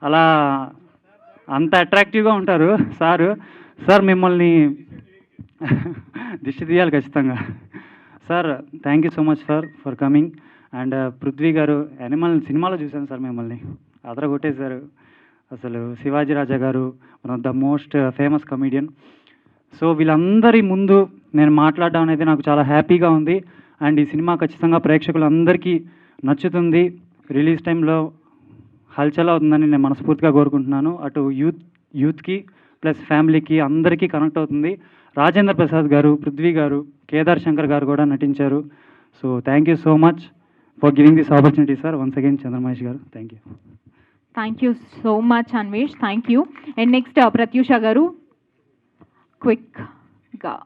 Speaker 10: అలా అంత అట్రాక్టివ్గా ఉంటారు సారు. సార్ మిమ్మల్ని దిష్టి తీయాలి ఖచ్చితంగా. Sir thank you so much sir for coming. And Prithvi గారు, యానిమల్ సినిమాలో చూశాను సార్ మిమ్మల్ని, అదరగొట్టేశారు అసలు. శివాజీ రాజా గారు, one of the most famous comedian. So వీళ్ళందరి ముందు నేను మాట్లాడడం అనేది నాకు చాలా హ్యాపీగా ఉంది. అండ్ ఈ సినిమా ఖచ్చితంగా ప్రేక్షకులందరికీ నచ్చుతుంది. రిలీజ్ టైంలో హల్చల్ అవుతుందని నేను మనస్ఫూర్తిగా కోరుకుంటున్నాను. అటు యూత్కి ప్లస్ ఫ్యామిలీకి అందరికీ కనెక్ట్ అవుతుంది. రాజేంద్ర ప్రసాద్ గారు, పృథ్వీ గారు, కేదార్ శంకర్ గారు కూడా నటించారు. So thank you so much for giving this opportunity sir. Once again Chandramahesh గారు, thank you.
Speaker 1: Thank you so much Anvesh, thank you. And next Pratyusha గారు క్విక్గా.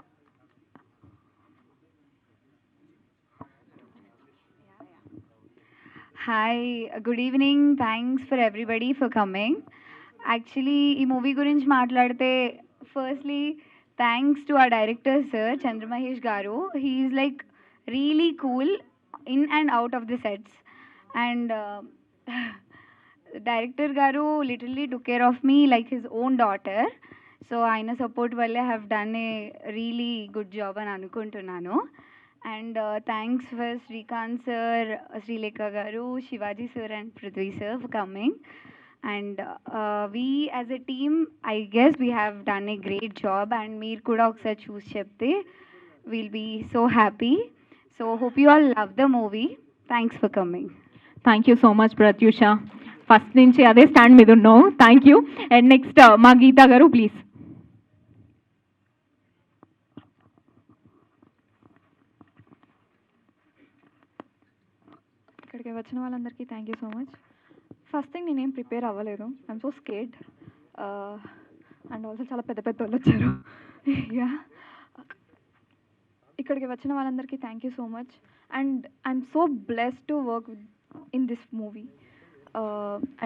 Speaker 11: Hi, good evening. Thanks for everybody for coming. Actually, ఈ movie గురించి మాట్లాడితే firstly thanks to our director sir Chandramahesh గారు. He is like really cool in and out of the sets. And director గారు literally took care of me like his own daughter. So ఆయన support వల్లే have done a really good job అని అనుకుంటున్నాను. And thanks for Srikanth sir, Srilekha garu, Shivaji sir and Prithvi sir for coming. And we as a team, I guess we have done a great job, and meer kuda okkar choose chepte we'll be so happy. So hope you all love the movie. Thanks for coming.
Speaker 1: Thank you so much Pratyusha, first నుంచి అదే stand మీద ఉన్నావు. Thank you. And next మా గీతా గారు please.
Speaker 12: ఇక్కడికి వచ్చిన వాళ్ళందరికీ thank you so much. First thing నేనేం ప్రిపేర్ అవ్వలేదు, I'm so scared. And also చాలా పెద్ద పెద్ద వాళ్ళు వచ్చారు. యా, ఇక్కడికి వచ్చిన వాళ్ళందరికీ thank you so much. And I'm so blessed to work in this movie.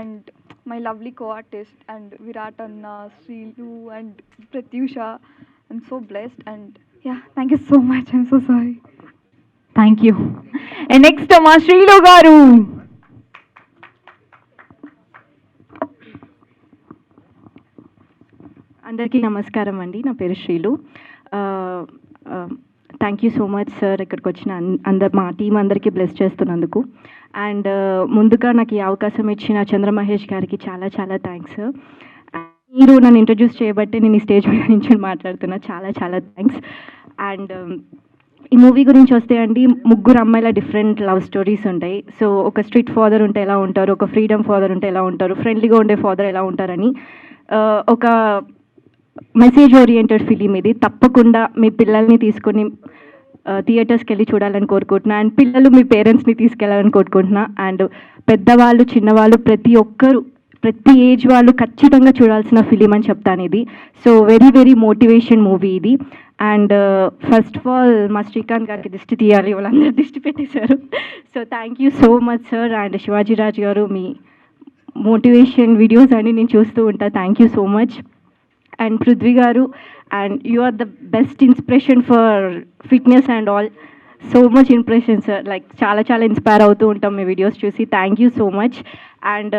Speaker 12: And my lovely co-artist and Virat అన్న, Srilu and Pratyusha, I'm so blessed. And yeah, thank you so much. I'm so sorry.
Speaker 1: Thank you. And next మా శ్రీలు గారు.
Speaker 13: అందరికీ నమస్కారం అండి, నా పేరు Srilu. Thank you so much sir ఇక్కడికి వచ్చిన మా టీం అందరికీ బ్లెస్ చేస్తున్నందుకు. అండ్ ముందుగా నాకు ఈ అవకాశం ఇచ్చిన చంద్రమహేష్ గారికి చాలా చాలా థ్యాంక్స్. మీరు నన్ను ఇంట్రడ్యూస్ చేయబట్టి నేను ఈ స్టేజ్ మీద నుంచి మాట్లాడుతున్నా. చాలా చాలా థ్యాంక్స్. అండ్ ఈ మూవీ గురించి వస్తే అండి, ముగ్గురు అమ్మాయిల డిఫరెంట్ లవ్ స్టోరీస్ ఉంటాయి. సో ఒక స్ట్రిక్ట్ ఫాదర్ ఉంటే ఎలా ఉంటారు, ఒక ఫ్రీడమ్ ఫాదర్ ఉంటే ఎలా ఉంటారు, ఫ్రెండ్లీగా ఉండే ఫాదర్ ఎలా ఉంటారని ఒక మెసేజ్ ఓరియంటెడ్ ఫిలిం ఇది. తప్పకుండా మీ పిల్లల్ని తీసుకొని థియేటర్స్కి వెళ్ళి చూడాలని కోరుకుంటున్నా. అండ్ పిల్లలు మీ పేరెంట్స్ని తీసుకెళ్ళాలని కోరుకుంటున్నా. అండ్ పెద్దవాళ్ళు, చిన్నవాళ్ళు, ప్రతి ఒక్కరు, ప్రతి ఏజ్ వాళ్ళు ఖచ్చితంగా చూడాల్సిన ఫిలిం అని చెప్తాను ఇది. So very very motivation movie ఇది. అండ్ ఫస్ట్ ఆఫ్ ఆల్ మా శ్రీకాంత్ గారికి దిష్టి తీయాలి, వాళ్ళందరూ దిష్టి పెట్టేశారు. So thank you so much sir. And Shivaji Raj గారు, మీ మోటివేషన్ వీడియోస్ అన్ని నేను చూస్తూ ఉంటా. Thank you so much. And Prithvi గారు, and you are the best inspiration for fitness and all. So much impression sir, like చాలా చాలా ఇన్స్పైర్ అవుతూ ఉంటాం మీ వీడియోస్ చూసి. Thank you so much. And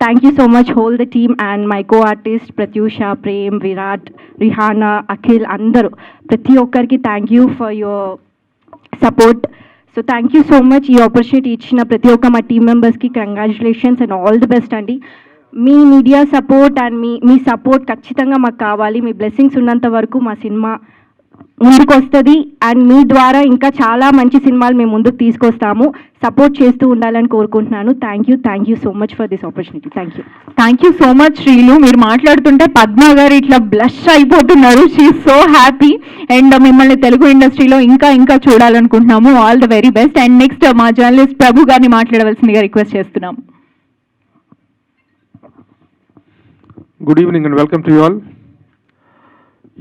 Speaker 13: thank you so much whole the team and my co-artist Pratyusha, Prem, Virat, Rihana, Akhil, అందరూ ప్రతి ఒక్కరికి thank you for your support. So thank you so much. ఈ ఆపర్చునిటీ ఇచ్చిన ప్రతి ఒక్క మా టీమ్ మెంబర్స్కి congratulations and all the best అండి. మీ మీడియా సపోర్ట్ అండ్ మీ సపోర్ట్ ఖచ్చితంగా మాకు కావాలి. మీ బ్లెస్సింగ్స్ ఉన్నంత వరకు మా సినిమా ముందుకు వస్తుంది అండ్ మీ ద్వారా ఇంకా చాలా మంచి సినిమాలు మేము ముందుకు తీసుకొస్తాము. సపోర్ట్ చేస్తూ ఉండాలని కోరుకుంటున్నాను. Thank you so much for this opportunity.
Speaker 1: Thank you so much Srilu. మీరు మాట్లాడుతుంటే పద్మ గారు ఇట్లా బ్లష్ అయిపోతున్నారు. షీఈ్ సో హ్యాపీ అండ్ మిమ్మల్ని తెలుగు ఇండస్ట్రీలో ఇంకా ఇంకా చూడాలనుకుంటున్నాము. All the very best. And next మా జర్నలిస్ట్ ప్రభు గారిని మాట్లాడవలసిందిగా రిక్వెస్ట్ చేస్తున్నాము.
Speaker 8: Good evening and welcome to you all.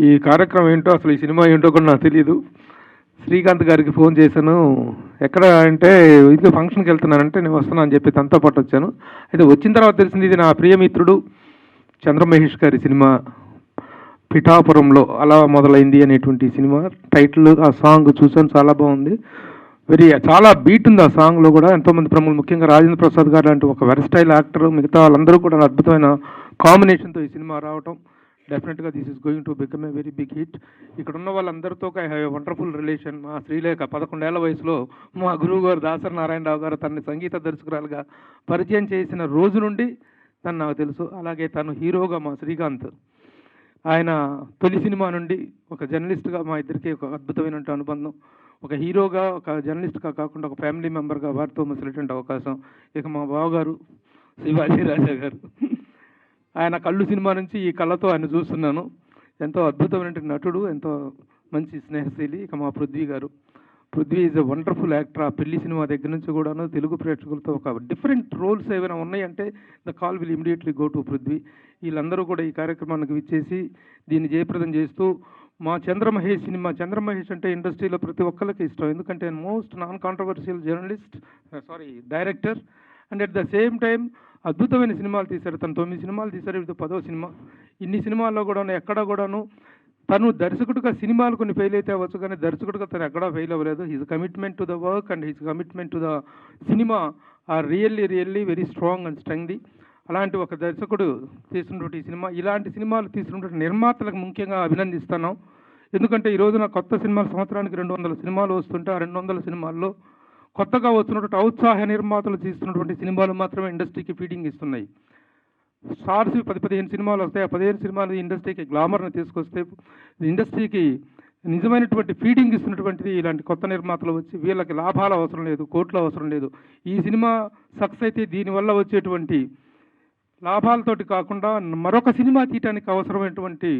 Speaker 8: ఈ కార్యక్రమం ఏంటో అసలు ఈ సినిమా ఏంటో కూడా నాకు తెలియదు. శ్రీకాంత్ గారికి ఫోన్ చేశాను. ఎక్కడ అంటే ఇది ఫంక్షన్కి వెళ్తున్నానంటే నేను వస్తున్నాను అని చెప్పి తనతో పాటు వచ్చాను. అయితే వచ్చిన తర్వాత తెలిసింది ఇది నా ప్రియమిత్రుడు చంద్రమహేష్ గారి సినిమా పిఠాపురంలో అలా మొదలైంది అనేటువంటి సినిమా టైటిల్. ఆ సాంగ్ చూసాను, చాలా బాగుంది. చాలా బీట్ ఉంది ఆ సాంగ్లో కూడా. ఎంతోమంది ప్రముఖులు ముఖ్యంగా రాజేంద్ర ప్రసాద్ గారు లాంటి ఒక వెర్స్టైల్ యాక్టర్, మిగతా వాళ్ళందరూ కూడా అద్భుతమైన కాంబినేషన్తో ఈ సినిమా రావటం డెఫినెట్గా this is going to become a very big hit. ఇక్కడ ఉన్న వాళ్ళందరితో ఐ హ్యావ్ వండర్ఫుల్ రిలేషన్. మా శ్రీలేఖ 11 ఏళ్ల వయసులో మా గురువు గారు దాసరి నారాయణరావు గారు తనని సంగీత దర్శకురాలుగా పరిచయం చేసిన రోజు నుండి తను నాకు తెలుసు. అలాగే తను హీరోగా మా శ్రీకాంత్, ఆయన తొలి సినిమా నుండి ఒక జర్నలిస్ట్గా మా ఇద్దరికి ఒక అద్భుతమైన అనుబంధం. ఒక హీరోగా, ఒక జర్నలిస్ట్గా కాకుండా ఒక ఫ్యామిలీ మెంబర్గా వారితో మసిలేటువంటి అవకాశం. ఇక మా బావగారు శివాజీ రాజా గారు, ఆయన కళ్ళు సినిమా నుంచి ఈ కళ్ళతో ఆయన చూస్తున్నాను. ఎంతో అద్భుతమైన నటుడు, ఎంతో మంచి స్నేహశీలి. ఇక మా పృథ్వీ గారు, Prithvi is a wonderful actor. ఆ పెళ్లి సినిమా దగ్గర నుంచి కూడాను తెలుగు ప్రేక్షకులతో ఒక డిఫరెంట్ రోల్స్ ఏమైనా ఉన్నాయంటే the call will immediately go to Prithvi. వీళ్ళందరూ కూడా ఈ కార్యక్రమానికి విచ్చేసి దీన్ని జయప్రదం చేస్తూ మా చంద్రమహేష్ సినిమా, చంద్రమహేష్ అంటే ఇండస్ట్రీలో ప్రతి ఒక్కరికి ఇష్టం. ఎందుకంటే most non controversial journalist, director and at the same time అద్భుతమైన సినిమాలు తీశారు. తను 9 సినిమాలు తీశారు, ఇది 10వ సినిమా. ఇన్ని సినిమాల్లో కూడాను ఎక్కడా కూడాను తను దర్శకుడిగా సినిమాలు కొన్ని ఫెయిల్ అయితే అవ్వచ్చు, కానీ దర్శకుడిగా తను ఎక్కడా ఫెయిల్ అవ్వలేదు. His commitment to the work and his commitment to the cinema are really very strong and strengthy. అలాంటి ఒక దర్శకుడు తీసినటువంటి సినిమా, ఇలాంటి సినిమాలు తీసినటువంటి నిర్మాతలకు ముఖ్యంగా అభినందిస్తున్నాం. ఎందుకంటే ఈ రోజున కొత్త సినిమాలు సంవత్సరానికి 200 సినిమాలు వస్తుంటే ఆ 200 సినిమాల్లో కొత్తగా వస్తున్నటువంటి ఔత్సాహ నిర్మాతలు తీస్తున్నటువంటి సినిమాలు మాత్రమే ఇండస్ట్రీకి ఫీడింగ్ ఇస్తున్నాయి. స్టార్స్ 10-15 సినిమాలు వస్తాయి. ఆ 15 సినిమాలు ఇండస్ట్రీకి గ్లామర్ని తీసుకొస్తే ఇండస్ట్రీకి నిజమైనటువంటి ఫీడింగ్ ఇస్తున్నటువంటిది ఇలాంటి కొత్త నిర్మాతలు వచ్చి వీళ్ళకి లాభాలు అవసరం లేదు, కోట్లు అవసరం లేదు. ఈ సినిమా సక్సెస్ అయితే దీనివల్ల వచ్చేటువంటి లాభాలతోటి కాకుండా మరొక సినిమా తీయటానికి అవసరమైనటువంటి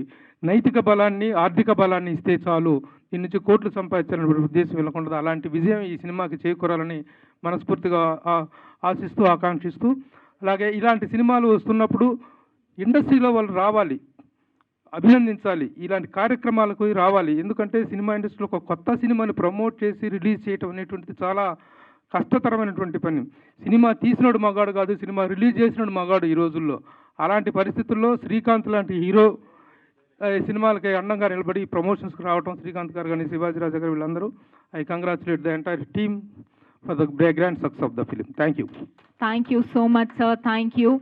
Speaker 8: నైతిక బలాన్ని, ఆర్థిక బలాన్ని ఇస్తే చాలు, దీని నుంచి కోట్లు సంపాదించాలనే ఉద్దేశం వెళ్ళకుండా అలాంటి విజయం ఈ సినిమాకి చేకూరాలని మనస్ఫూర్తిగా ఆశిస్తూ, ఆకాంక్షిస్తూ, అలాగే ఇలాంటి సినిమాలు వస్తున్నప్పుడు ఇండస్ట్రీలో వాళ్ళు రావాలి, అభినందించాలి, ఇలాంటి కార్యక్రమాలకు రావాలి. ఎందుకంటే సినిమా ఇండస్ట్రీలో ఒక కొత్త సినిమాని ప్రమోట్ చేసి రిలీజ్ చేయటం అనేటువంటిది చాలా కష్టతరమైనటువంటి పని. సినిమా తీసినోడు మగాడు కాదు, సినిమా రిలీజ్ చేసినోడు మగాడు ఈ రోజుల్లో. అలాంటి పరిస్థితుల్లో శ్రీకాంత్ లాంటి హీరో సినిమాలకి అండంగా నిలబడి ప్రమోషన్స్కి రావటం, శ్రీకాంత్ గారు కానీ శివాజీ రాజా గారు వీళ్ళందరూ, I congratulate the entire team for the grand success of the film. Thank you
Speaker 1: so much sir. Thank you.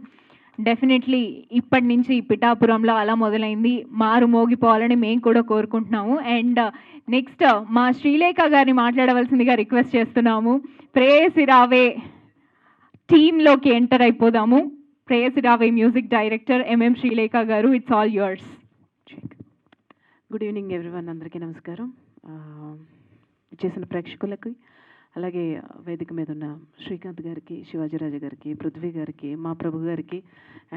Speaker 1: Definitely ఇప్పటి నుంచి పిఠాపురంలో అలా మొదలైంది, మారు మోగిపోవాలని మేము కూడా కోరుకుంటున్నాము. అండ్ నెక్స్ట్ మా శ్రీలేఖ గారిని మాట్లాడవలసిందిగా రిక్వెస్ట్ చేస్తున్నాము. ప్రేయసి రావే టీంలోకి ఎంటర్ అయిపోదాము. ప్రేయసి Raave music director MM Srilekha గారు, it's all yours.
Speaker 3: Good evening everyone, అందరికీ నమస్కారం. చేసిన ప్రేక్షకులకి, అలాగే వేదిక మీద ఉన్న శ్రీకాంత్ గారికి, శివాజీరాజా గారికి, పృథ్వీ గారికి, మా ప్రభు గారికి,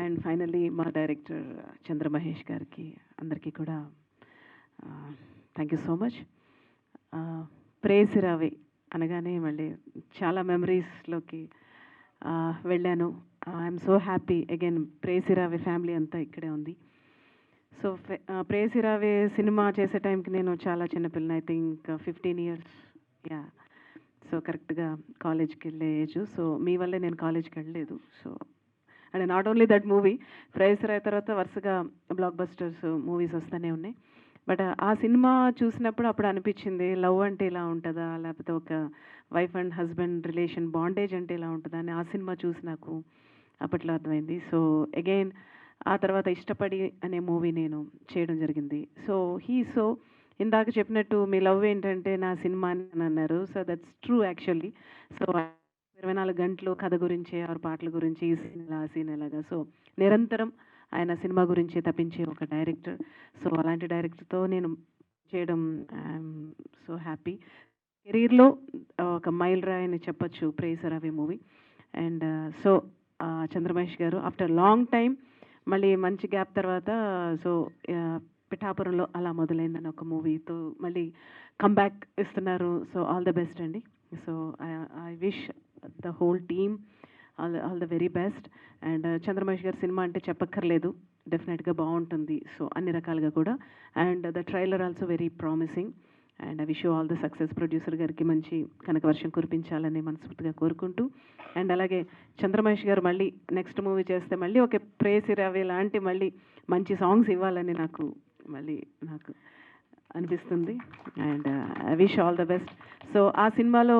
Speaker 3: అండ్ ఫైనల్లీ మా డైరెక్టర్ చంద్రమహేష్ గారికి, అందరికీ కూడా థ్యాంక్ యూ సో మచ్. ప్రేయసి రావే అనగానే మళ్ళీ చాలా మెమరీస్లోకి వెళ్ళాను. I'm so happy again. ప్రేయసి రావే ఫ్యామిలీ అంతా ఇక్కడే ఉంది. సో ప్రేయసి రావే సినిమా చేసే టైంకి నేను చాలా చిన్నపిల్లని, I think 15 years. Yeah, so కరెక్ట్గా కాలేజ్కి వెళ్ళే ఏజ్. సో మీ వల్లే నేను కాలేజ్కి వెళ్ళలేదు. So and not only that movie, ప్రేయసి రావే తర్వాత వరుసగా బ్లాక్ బస్టర్స్ మూవీస్ వస్తూనే ఉన్నాయి. బట్ ఆ సినిమా చూసినప్పుడు అప్పుడు అనిపించింది, లవ్ అంటే ఇలా ఉంటుందా, లేకపోతే ఒక wife and husband relation bondage అంటే ఇలా ఉంటుందా అని ఆ సినిమా చూసి నాకు అప్పట్లో అర్థమైంది. సో అగైన్ ఆ తర్వాత ఇష్టపడి అనే మూవీ నేను చేయడం జరిగింది. సో హీ సో ఇందాక చెప్పినట్టు మీ లవ్ ఏంటంటే నా సినిమా అని అన్నారు. So that's true actually. So 24 గంటలు కథ గురించి ఆరు పాటల గురించి ఈ సీన్ ఇలా ఆ సీన్ ఎలాగా సో నిరంతరం ఆయన సినిమా గురించి తప్పించే ఒక డైరెక్టర్. సో అలాంటి డైరెక్టర్తో నేను చేయడం ఐఎమ్ సో హ్యాపీ. కెరీర్లో ఒక మైల్ రాయి అని చెప్పొచ్చు ప్రేయసి రావే మూవీ. అండ్ సో చంద్రమహేష్ గారు ఆఫ్టర్ లాంగ్ టైం మళ్ళీ మంచి గ్యాప్ తర్వాత సో పిఠాపురంలో అలా మొదలైందని ఒక మూవీతో మళ్ళీ కమ్బ్యాక్ ఇస్తున్నారు. సో ఆల్ ద బెస్ట్ అండి. So I wish the whole team all the very best. And Chandra Mahesh గారి సినిమా అంటే చెప్పక్కర్లేదు, డెఫినెట్గా బాగుంటుంది. సో అన్ని రకాలుగా కూడా. And the trailer also very promising. And I wish you all the success. Producer గారికి మంచి కనకవర్షం కురిపించాలని మనస్ఫూర్తిగా కోరుకుంటూ, అండ్ అలాగే చంద్రమహేష్ గారు మళ్ళీ నెక్స్ట్ మూవీ చేస్తే మళ్ళీ ఒక ప్రేయసి రావే లాంటి మళ్ళీ మంచి సాంగ్స్ ఇవ్వాలని నాకు అనిపిస్తుంది. And I wish all the best. So ఆ సినిమాలో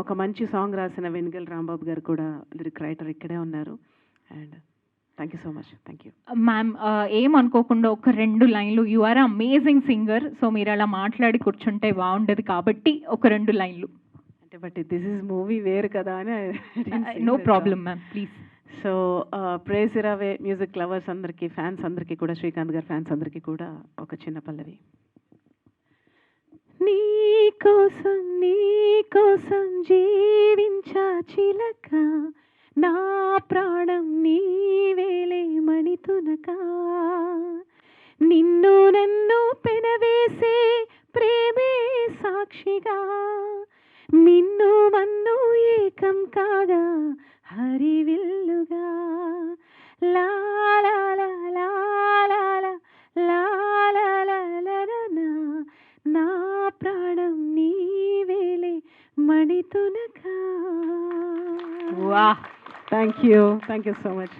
Speaker 3: ఒక మంచి సాంగ్ రాసిన వెనుగల్ రాంబాబు గారు కూడా లిరిక్ రైటర్ ఇక్కడే ఉన్నారు. And thank you so much. Thank you
Speaker 1: ma'am. ఏమనుకోకుండా ఒక 2 లైన్లు. You are amazing singer. So మీరు అలా మాట్లాడి కూర్చుంటే బాగుండదు కాబట్టి ఒక 2 లైన్లు
Speaker 3: అంటే బట్ దిస్ ఈజ్ మూవీ వేరు కదా అని.
Speaker 1: No problem ma'am, please.
Speaker 3: So Preyasi Raave music lovers అందరికీ, ఫ్యాన్స్ అందరికీ కూడా, శ్రీకాంత్ గారి ఫ్యాన్స్ అందరికీ కూడా ఒక చిన్న పల్లవి. నీ కోసం జీవించా చిలక, నా ప్రాణం నీవేలే మణితునక, నిన్ను నన్ను పెనవేసే ప్రేమే సాక్షిగా, మిన్ను మన్ను ఏకం కాగా హరివిల్లుగా, లా లా లా లా లా లా లా లా లా లా, నా ప్రాణం నీవేలే మణితునక.
Speaker 1: వాహ్,
Speaker 3: thank you so much.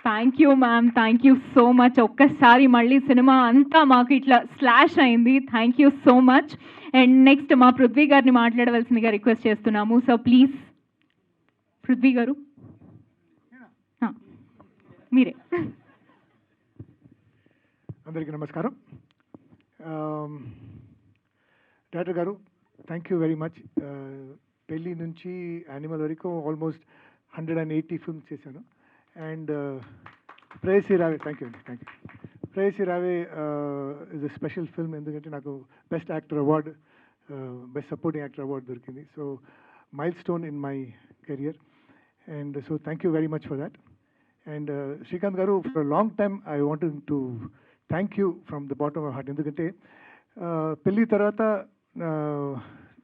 Speaker 1: Thank you ma'am, thank you so much. ఒక్కసారి మళ్ళీ సినిమా అంతా మాకు ఇట్లా స్లాష్ అయింది. Thank you so much. And next మా పృథ్వీ గారిని మాట్లాడవలసిందిగా రిక్వెస్ట్ చేస్తున్నాము. సో ప్లీజ్ పృథ్వీ గారు మీరే.
Speaker 14: అందరికీ నమస్కారం. డైరెక్టర్ గారు థ్యాంక్ యూ వెరీ మచ్. పెళ్ళి నుంచి యానిమల్ వరకు ఆల్మోస్ట్ 180 ఫిల్మ్స్ చేశాను. And Preyasi Raave, thank you అండి, thank you. Preyasi Raave is a special film, ఎందుకంటే నాకు best actor award, best supporting actor award దొరికింది. So milestone in my career. And so thank you very much for that. And Srikanth garu, for long time I wanted to thank you from the bottom of heart. ఎందుకంటే పెళ్ళి తర్వాత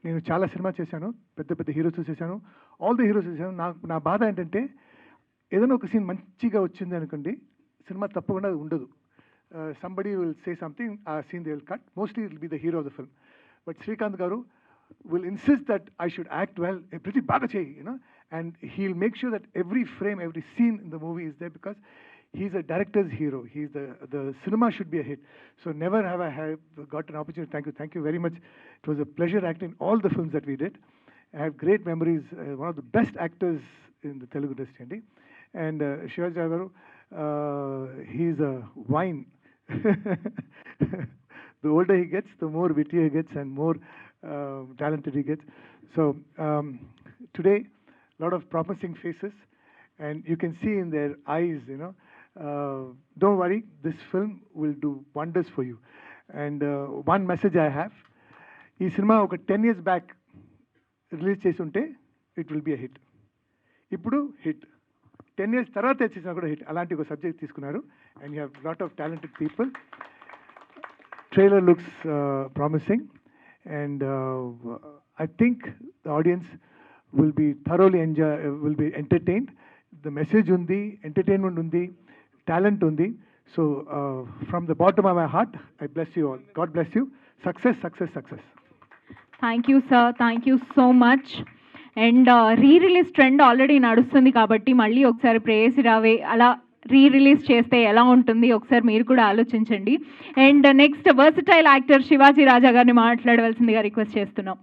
Speaker 14: నేను చాలా cinema చేశాను, పెద్ద పెద్ద heroes చేశాను, ఆల్ ద హీరోస్ చేశాను. నా బాధ ఏంటంటే ఏదైనా ఒక సీన్ మంచిగా వచ్చింది అనుకోండి, సినిమా తప్పకుండా ఉండదు. సంబడి విల్ సే సంథింగ్, ఆ scene they will cut, mostly will be the hero of the film. But Srikanth garu will insist that I should act well, pretty baga chahiye, you know, and he'll make sure that every frame, every scene in the movie is there, because he's a director's hero. The cinema should be a hit. So never have I got an opportunity. Thank you very much. It was a pleasure acting in all the films that we did. I have great memories. One of the best actors in the Telugu industry. And Shivaji Ragaru, he's a wine. The older he gets, the more witty he gets and more talented he gets. So today, a lot of promising faces, and you can see in their eyes, you know, don't worry, this film will do wonders for you. And one message I have, ee cinema oka 10 years back release chesunte, it will be a hit. Ippudu hit. 10 years tarvata chesina kuda hit. Alanti oka subject తీసుకున్నారు, and you have lot of talented people. Trailer looks promising, and I think the audience will be thoroughly will be entertained. The message undi, entertainment undi, talent undi. So from the bottom of my heart, I bless you all. God bless you. Success, success, success.
Speaker 1: Thank you sir, thank you so much. And release trend already నడుస్తుంది కాబట్టి మళ్ళీ ఒకసారి ప్రేయసి రావే అలా release చేస్తే ఎలా ఉంటుంది ఒకసారి మీరు కూడా ఆలోచించండి. And next versatile actor Sivaji Raja గారిని మాట్లాడవలసిందిగా రిక్వెస్ట్ చేస్తున్నాం.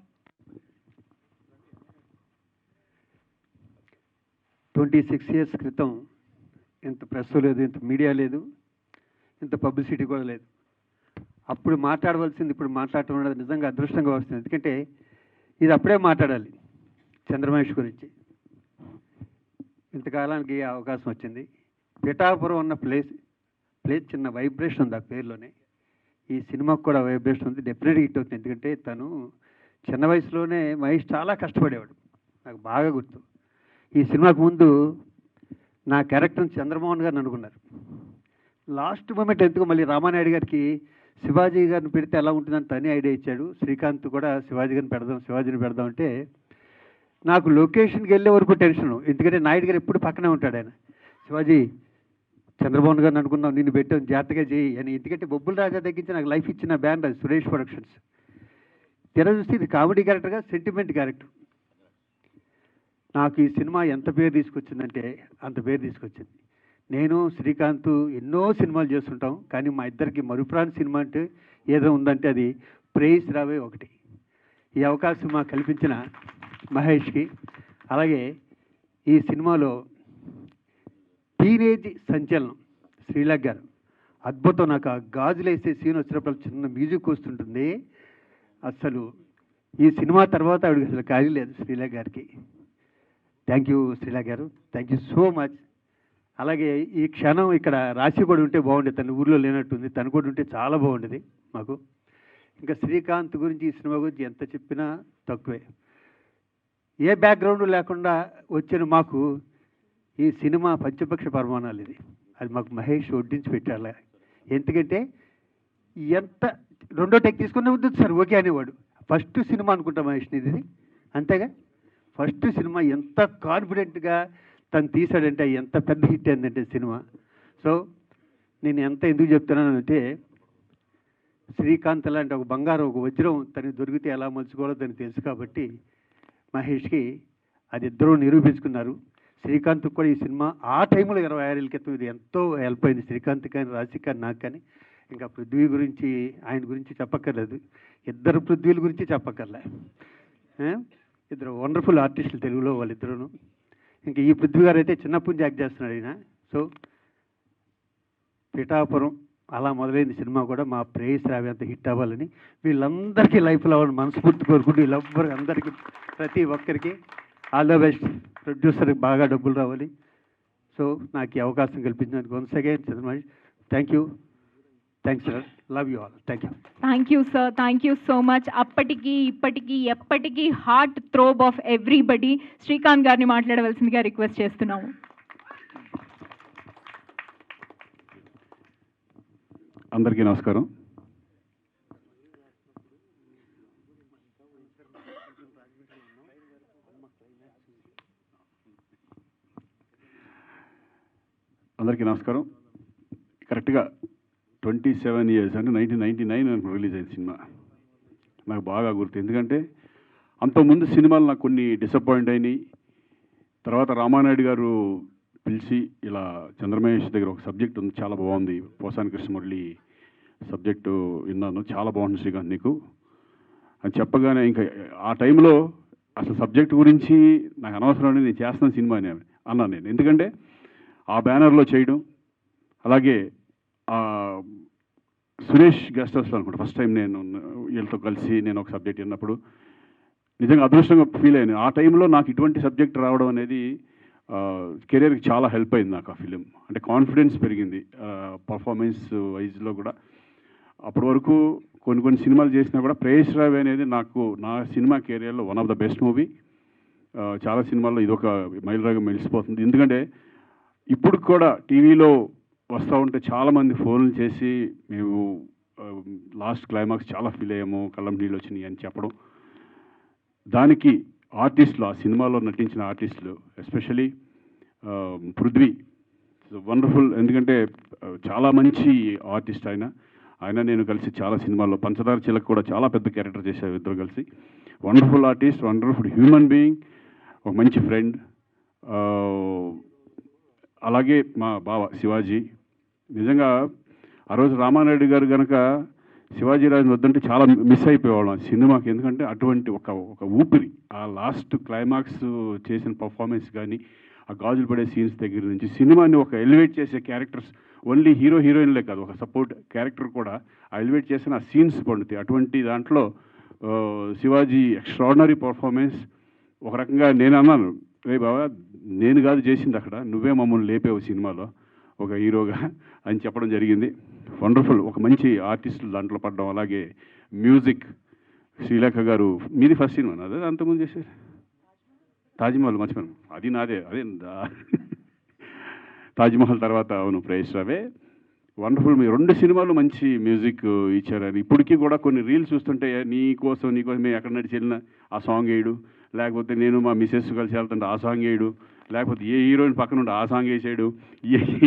Speaker 15: 26 years క్రితం ఇంత ప్రెస్ లేదు, ఇంత మీడియా లేదు, ఇంత పబ్లిసిటీ కూడా లేదు. అప్పుడు మాట్లాడవలసింది ఇప్పుడు మాట్లాడటం అనేది నిజంగా అదృష్టంగా వస్తుంది. ఎందుకంటే ఇది అప్పుడే మాట్లాడాలి చంద్రమహేష్ గురించి. ఇంతకాలానికి ఈ అవకాశం వచ్చింది. పిఠాపురం ఉన్న ప్లేస్ చిన్న వైబ్రేషన్ ఉంది ఆ పేరులోనే. ఈ సినిమాకు కూడా వైబ్రేషన్ ఉంది. డెఫినెట్గా హిట్ అవుతుంది. ఎందుకంటే తను చిన్న వయసులోనే మహేష్ చాలా కష్టపడేవాడు, నాకు బాగా గుర్తు. ఈ సినిమాకు ముందు నా క్యారెక్టర్ని చంద్రమోహన్ గారిని అనుకున్నారు. లాస్ట్ మూమెంట్ ఎందుకు మళ్ళీ రామానాయుడు గారికి శివాజీ గారిని పెడితే ఎలా ఉంటుందని తనే ఐడియా ఇచ్చాడు. శ్రీకాంత్ కూడా శివాజీని పెడదాం అంటే నాకు లొకేషన్కి వెళ్ళే వరకు టెన్షను. ఎందుకంటే నాయుడు గారు ఎప్పుడు పక్కనే ఉంటాడు. ఆయన శివాజీ చంద్రమోహన్ గారిని అనుకున్నాం, నిన్ను పెట్టాం జాగ్రత్తగా చేయి అని. ఎందుకంటే బొబ్బుల రాజా తగ్గించి నాకు లైఫ్ ఇచ్చిన బ్యాండ్ అది సురేష్ ప్రొడక్షన్స్. తెర చూస్తే ఇది కామెడీ క్యారెక్టర్గా సెంటిమెంట్ క్యారెక్టర్. నాకు ఈ సినిమా ఎంత పేరు తీసుకొచ్చిందంటే అంత పేరు తీసుకొచ్చింది. నేను శ్రీకాంత్ ఎన్నో సినిమాలు చేస్తుంటాం, కానీ మా ఇద్దరికి మరుపురాని సినిమా అంటే ఏదో ఉందంటే అది ప్రేయస్ రావే ఒకటి. ఈ అవకాశం మాకు కల్పించిన మహేష్కి, అలాగే ఈ సినిమాలో టీనేజ్ సంచలనం శ్రీలేఖ గారు అద్భుతం. నాకు ఆ గాజులు వేసే సీన్ వచ్చినప్పుడు చిన్న మ్యూజిక్ వస్తుంటుంది. అసలు ఈ సినిమా తర్వాత ఆవిడకి అసలు ఖాళీ లేదు శ్రీలేఖ గారికి. థ్యాంక్ యూ శ్రీలేఖ గారు, థ్యాంక్ యూ సో మచ్. అలాగే ఈ క్షణం ఇక్కడ రాశి కూడా ఉంటే బాగుండేది, తన ఊర్లో లేనట్టుంది, తను కూడా ఉంటే చాలా బాగుండేది మాకు. ఇంకా శ్రీకాంత్ గురించి ఈ సినిమా గురించి ఎంత చెప్పినా తక్కువే. ఏ బ్యాక్గ్రౌండ్ లేకుండా వచ్చిన మాకు ఈ సినిమా పంచపక్ష పరిమాణాలు ఇది. అది మాకు మహేష్ వడ్డించి పెట్టాలి. ఎందుకంటే ఎంత రెండో టెక్ తీసుకునే వద్దు సార్ ఓకే అనేవాడు. ఫస్ట్ సినిమా అనుకుంటా మహేష్ని ఇది, అంతేగా ఫస్ట్ సినిమా ఎంత కాన్ఫిడెంట్గా తను తీశాడంటే ఎంత పెద్ద హిట్ అయిందంటే సినిమా. సో నేను ఎంత ఎందుకు చెప్తున్నానంటే శ్రీకాంత్ లాంటి ఒక బంగారం ఒక వజ్రం తనకి దొరికితే ఎలా మలుచుకోవాలో తనకు తెలుసు కాబట్టి మహేష్కి అది ఇద్దరూ నిరూపించుకున్నారు. శ్రీకాంత్ కూడా ఈ సినిమా ఆ టైంలో 26 ఏళ్ళ క్రితం ఇది ఎంతో హెల్ప్ అయింది శ్రీకాంత్ కానీ రాశి కానీ నాకు కానీ. ఇంకా పృథ్వీ గురించి ఆయన గురించి చెప్పక్కర్లేదు, ఇద్దరు పృథ్వీల గురించి చెప్పక్కర్లే. ఇద్దరు వండర్ఫుల్ ఆర్టిస్టులు తెలుగులో వాళ్ళిద్దరూ. ఇంకా ఈ పృథ్వీ గారు అయితే చిన్నప్పటి నుంచి యాక్ట్ చేస్తున్నాడు ఆయన. సో పిఠాపురం అలా మొదలైంది సినిమా కూడా మా ప్రేయస్ రావి అంత హిట్ అవ్వాలని వీళ్ళందరికీ లైఫ్లో అవ్వాలని మనస్ఫూర్తి కోరుకుంటూ వీళ్ళెవ్వరు అందరికీ ప్రతి ఒక్కరికి ఆల్ ద బెస్ట్. ప్రొడ్యూసర్కి బాగా డబ్బులు రావాలి. సో నాకు ఈ అవకాశం కల్పించినందుకు once again Chandramahesh thank you, thanks sir, love you all, thank you.
Speaker 1: Thank you sir, thank you so much. అప్పటికి ఇప్పటికీ ఎప్పటికీ heartthrob of everybody Srikanth గారిని మాట్లాడవలసిందిగా రిక్వెస్ట్ చేస్తున్నాము.
Speaker 7: అందరికీ నమస్కారం. కరెక్ట్గా 27 years అంటే 1999 రిలీజ్ అయింది సినిమా. నాకు బాగా గుర్తు, ఎందుకంటే అంతకుముందు సినిమాలు నాకు కొన్ని డిసప్పాయింట్ అయినాయి. తర్వాత రామానాయుడు గారు పిలిచి ఇలా చంద్రమహేష్ దగ్గర ఒక సబ్జెక్ట్ ఉంది చాలా బాగుంది, పోసాని కృష్ణమురళి సబ్జెక్టు విన్నాను, చాలా బాగుంది శ్రీకాంత్ నీకు అని చెప్పగానే ఇంకా ఆ టైంలో అసలు సబ్జెక్ట్ గురించి నాకు అనవసరం, నేను చేస్తున్న సినిమా అని అన్నాను నేను. ఎందుకంటే ఆ బ్యానర్లో చేయడం, అలాగే సురేష్ గెస్ట్ హౌస్లో అనుకుంటా ఫస్ట్ టైం నేను వీళ్ళతో కలిసి నేను ఒక సబ్జెక్ట్ విన్నప్పుడు నిజంగా అదృష్టంగా ఫీల్ అయ్యాను. ఆ టైంలో నాకు ఇటువంటి సబ్జెక్ట్ రావడం అనేది కెరీర్కి చాలా హెల్ప్ అయింది నాకు. ఆ ఫిలిం అంటే కాన్ఫిడెన్స్ పెరిగింది పర్ఫార్మెన్స్ వైజ్లో కూడా. అప్పటి వరకు కొన్ని సినిమాలు చేసినా కూడా ప్రేయస్ రావి అనేది నాకు నా సినిమా కెరియర్లో one of the best movie. చాలా సినిమాల్లో ఇదొక మైలురాయిగా మెలిసిపోతుంది. ఎందుకంటే ఇప్పుడు కూడా టీవీలో వస్తూ ఉంటే చాలామంది ఫోన్లు చేసి మేము లాస్ట్ క్లైమాక్స్ చాలా ఫీల్ అయ్యాము, కళ్ళం నీళ్ళు వచ్చినాయి అని చెప్పడం. దానికి ఆర్టిస్టులు, ఆ సినిమాలో నటించిన ఆర్టిస్టులు ఎస్పెషలీ పృథ్వీ వండర్ఫుల్. ఎందుకంటే చాలా మంచి ఆర్టిస్ట్ ఆయన నేను కలిసి చాలా సినిమాల్లో పంచదార చిలక కూడా చాలా పెద్ద క్యారెక్టర్ చేశారు ఇద్దరు కలిసి. Wonderful artist, wonderful human being, ఒక మంచి ఫ్రెండ్. అలాగే మా బావ శివాజీ, నిజంగా ఆ రోజు రామానాయుడు గారు కనుక శివాజీరాజు వద్దంటే చాలా మిస్ అయిపోయేవాళ్ళం సినిమాకి. ఎందుకంటే అటువంటి ఒక ఊపిరి, ఆ లాస్ట్ క్లైమాక్స్ చేసిన పర్ఫార్మెన్స్ కానీ, ఆ గాజులు పడే సీన్స్ దగ్గర నుంచి సినిమాని ఒక ఎలివేట్ చేసే క్యారెక్టర్స్ ఓన్లీ హీరో హీరోయిన్లే కాదు, ఒక సపోర్ట్ క్యారెక్టర్ కూడా ఎలివేట్ చేసిన ఆ సీన్స్ పండుతాయి. అటువంటి దాంట్లో శివాజీ ఎక్స్ట్రాడినరీ పర్ఫార్మెన్స్. ఒక రకంగా నేను అన్నాను, రే బాబా నేను కాదు చేసింది అక్కడ, నువ్వే మమ్మల్ని లేపేవు సినిమాలో ఒక హీరోగా అని చెప్పడం జరిగింది. వండర్ఫుల్, ఒక మంచి ఆర్టిస్టులు దాంట్లో పడడం. అలాగే మ్యూజిక్ శ్రీలేఖ గారు, మీది ఫస్ట్ సినిమా అదే అంతకుముందు చేశారు తాజ్మహల్, మర్చిపోయాను అది నాదే, అదే తాజ్మహల్ తర్వాత అవును ప్రేష్ రావే. వండర్ఫుల్, మీ 2 సినిమాలు మంచి మ్యూజిక్ ఇచ్చారని. ఇప్పటికీ కూడా కొన్ని రీల్స్ చూస్తుంటే నీకోసం మేము ఎక్కడ నడిచి వెళ్ళినా ఆ సాంగ్ వేయడు, లేకపోతే నేను మా మిసెస్ కలిసి వెళ్తుంటే ఆ సాంగ్ వేయడు, లేకపోతే ఏ హీరోయిన్ పక్కన ఉంటే ఆ సాంగ్ వేసాడు,